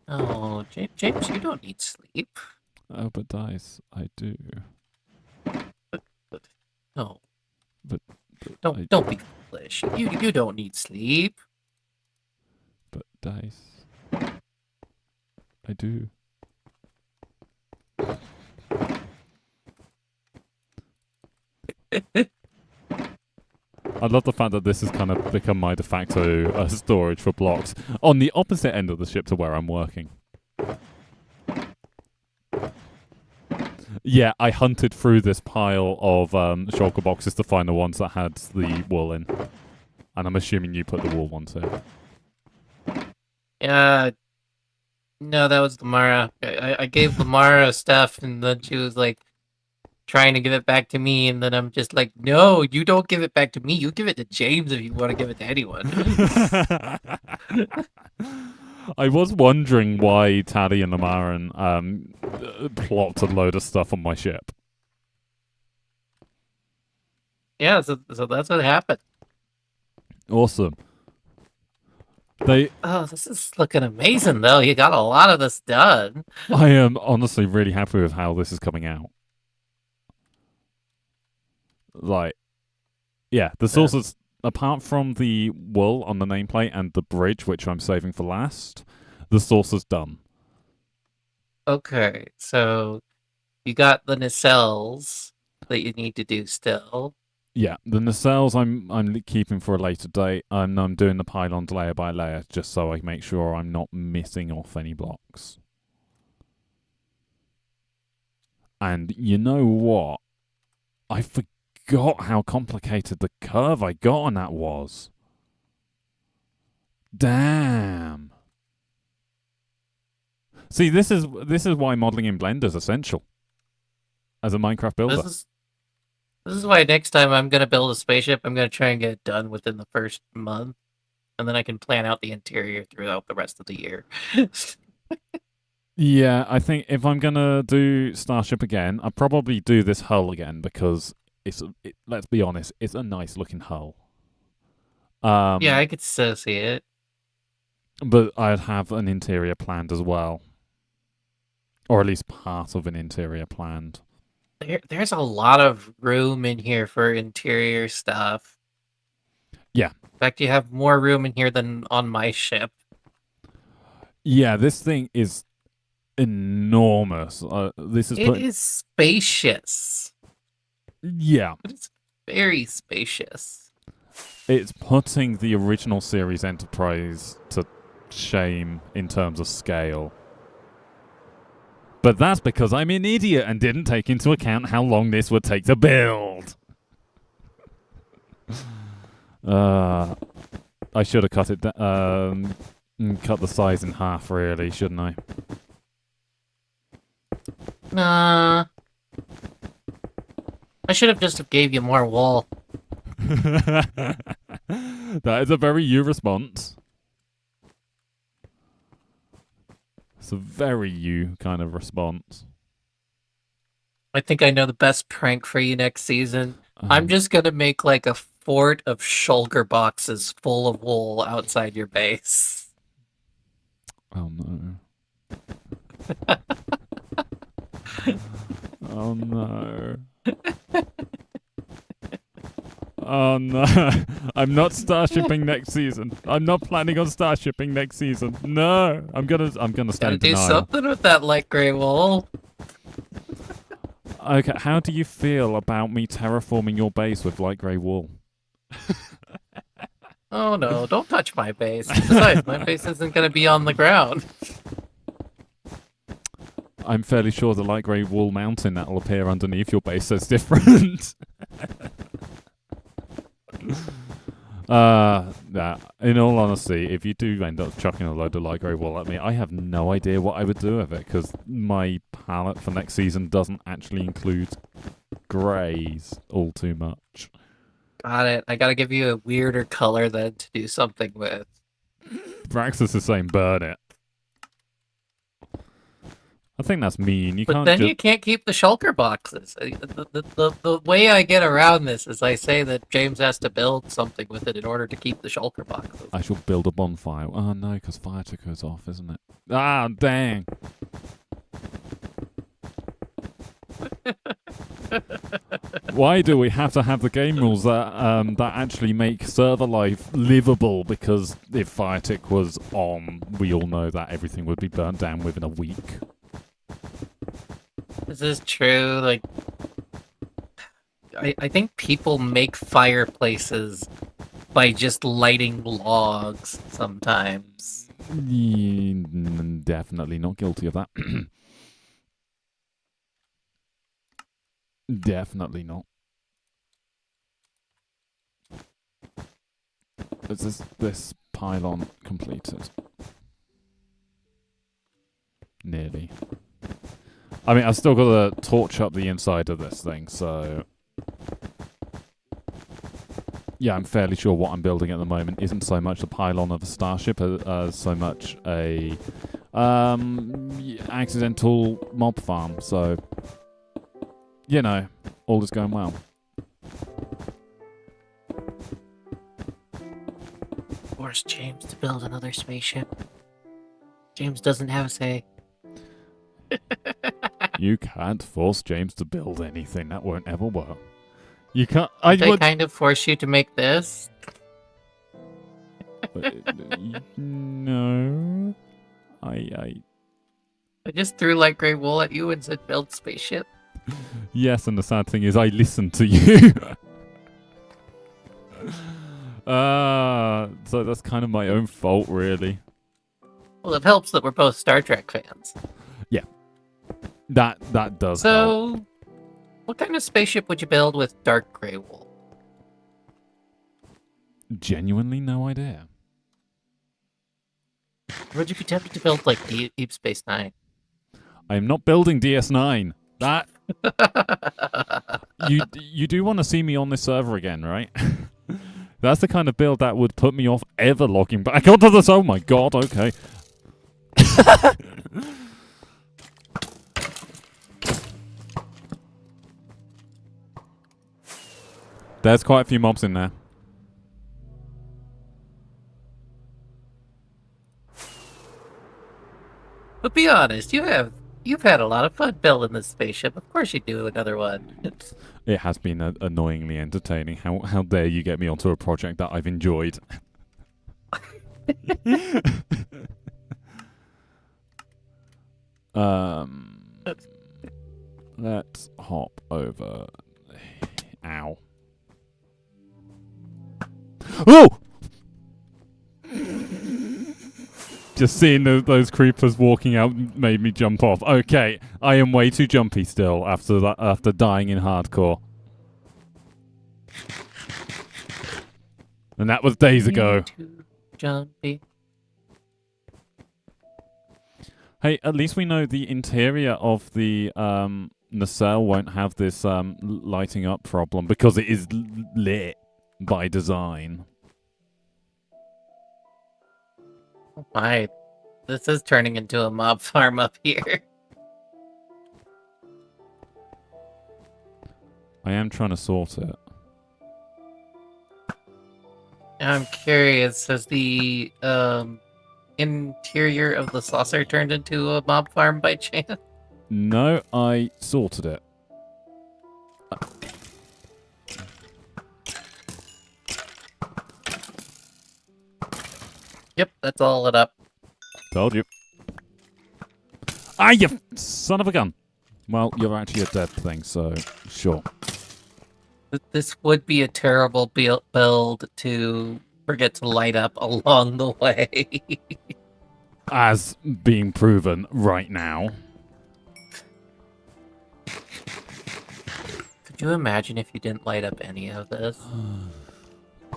Oh, James, you don't need sleep. Oh, but Dice, I do. No. But Don't be foolish. You don't need sleep. But Dice, I do. I love the fact that this has kind of become my de facto storage for blocks on the opposite end of the ship to where I'm working. Yeah, I hunted through this pile of shulker boxes to find the ones that had the wool in. And I'm assuming you put the wool ones in. No, that was Lamara. I gave Lamara stuff, and then she was like trying to give it back to me, and then I'm just like, no, you don't give it back to me. You give it to James if you want to give it to anyone. I was wondering why Taddy and Lamaran plopped a load of stuff on my ship. Yeah, so that's what happened. Awesome. Oh, this is looking amazing, though. You got a lot of this done. I am honestly really happy with how this is coming out. Like, yeah, the sources, apart from the wool on the nameplate and the bridge, which I'm saving for last, the source is done. Okay, so you got the nacelles that you need to do still. Yeah, the nacelles I'm keeping for a later date, and I'm doing the pylons layer by layer just so I make sure I'm not missing off any blocks. And you know what? I forgot how complicated the curve I got on that was. Damn. See, this is why modeling in Blender is essential as a Minecraft builder. This is why next time I'm gonna build a spaceship, I'm gonna try and get it done within the first month, and then I can plan out the interior throughout the rest of the year. Yeah, I think if I'm gonna do Starship again, I'll probably do this hull again because let's be honest, it's a nice looking hull. Yeah, I could so see it. But I'd have an interior planned as well, or at least part of an interior planned. There's a lot of room in here for interior stuff. Yeah. In fact, you have more room in here than on my ship. Yeah, this thing is enormous. It is spacious. Yeah. It's very spacious. It's putting the original series Enterprise to shame in terms of scale. But that's because I'm an idiot and didn't take into account how long this would take to build. I should have cut it cut the size in half, really, shouldn't I? Nah. I should have just gave you more wool. That is a very you response. It's a very you kind of response. I think I know the best prank for you next season. I'm just gonna make like a fort of shulker boxes full of wool outside your base. Oh no. Oh no. Oh no. I'm not starshipping next season. I'm not planning on starshipping next season. No. I'm gonna stand Gotta in do denial. something with that light gray wool. Okay, how do you feel about me terraforming your base with light grey wool? Oh no, don't touch my base. Besides, my base isn't gonna be on the ground. I'm fairly sure the light grey wool mountain that'll appear underneath your base is different. In all honesty, if you do end up chucking a load of light grey wool at me, I have no idea what I would do with it, because my palette for next season doesn't actually include greys all too much. Got it. I gotta give you a weirder color then to do something with. Braxis is saying burn it. I think that's mean. But then you can't keep the shulker boxes. The way I get around this is I say that James has to build something with it in order to keep the shulker boxes. I shall build a bonfire. Oh no, because fire goes off, isn't it? Ah, dang. Why do we have to have the game rules that actually make server life livable? Because if FireTick was on, we all know that everything would be burnt down within a week. This is true. Like, I think people make fireplaces by just lighting logs sometimes. Definitely not guilty of that. Definitely not. Is this pylon completed? Nearly. I mean, I've still got to torch up the inside of this thing, so... Yeah, I'm fairly sure what I'm building at the moment isn't so much the pylon of a starship as so much a accidental mob farm. So, you know, all is going well. Force James to build another spaceship. James doesn't have a say. You can't force James to build anything. That won't ever work. You can't. They kind of force you to make this. No. I just threw light gray wool at you and said build spaceship. Yes, and the sad thing is I listened to you. So that's kind of my own fault, really. Well, it helps that we're both Star Trek fans. That does help. So, what kind of spaceship would you build with dark gray wool? Genuinely no idea. Would you be tempted to build like Deep Space Nine? I am not building DS9. That you do want to see me on this server again, right? That's the kind of build that would put me off ever logging back onto this. Oh my god, okay. There's quite a few mobs in there. But be honest, you've had a lot of fun building this spaceship. Of course you do another one. It has been annoyingly entertaining. How dare you get me onto a project that I've enjoyed? Let's hop over. Ow. Oh! Just seeing those creepers walking out made me jump off. Okay, I am way too jumpy still after dying in hardcore. And that was days ago. Too jumpy. Hey, at least we know the interior of the nacelle won't have this lighting up problem because it is lit by design. Oh my, this is turning into a mob farm up here. I am trying to sort it. I'm curious, has the interior of the saucer turned into a mob farm by chance? No, I sorted it. Yep, that's all lit up. Told you. Ah, you son of a gun. Well, you're actually a dead thing, so sure. This would be a terrible build to forget to light up along the way. As being proven right now. Could you imagine if you didn't light up any of this?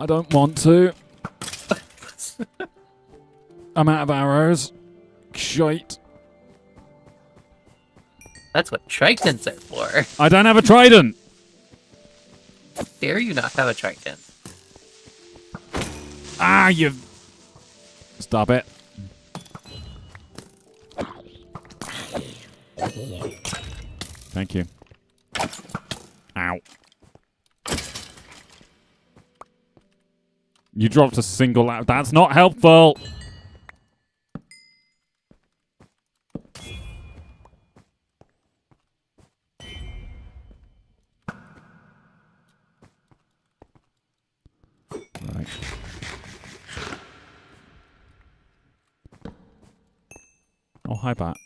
I don't want to. I'm out of arrows. Shite. That's what tritons are for. I don't have a trident. How dare you not have a triton? Ah, you... Stop it. Thank you. Ow. You dropped a single out. That's not helpful. Right. Oh, hi, Bat.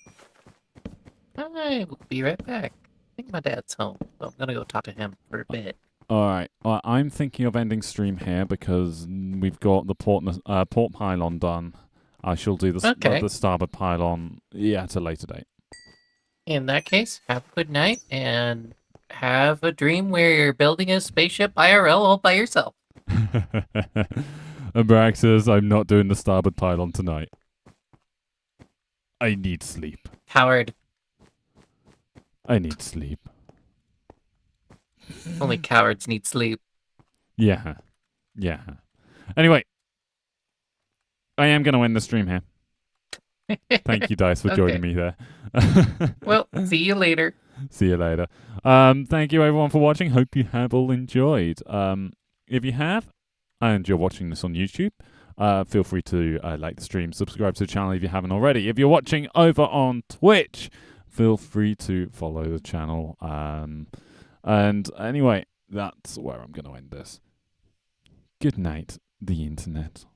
I will be right back. I think my dad's home, so I'm gonna go talk to him for a bit. Alright, I'm thinking of ending stream here because we've got the port pylon done. I shall do the starboard pylon at a later date. In that case, have a good night and have a dream where you're building a spaceship IRL all by yourself. Abraxas, I'm not doing the starboard pylon tonight. I need sleep. Howard. I need sleep. Only cowards need sleep. Yeah. Yeah. Anyway, I am going to end the stream here. Thank you, Dice, for joining me there. Well, see you later. See you later. Thank you, everyone, for watching. Hope you have all enjoyed. If you have, and you're watching this on YouTube, feel free to like the stream, subscribe to the channel if you haven't already. If you're watching over on Twitch, feel free to follow the channel. And anyway, that's where I'm going to end this. Good night, the internet.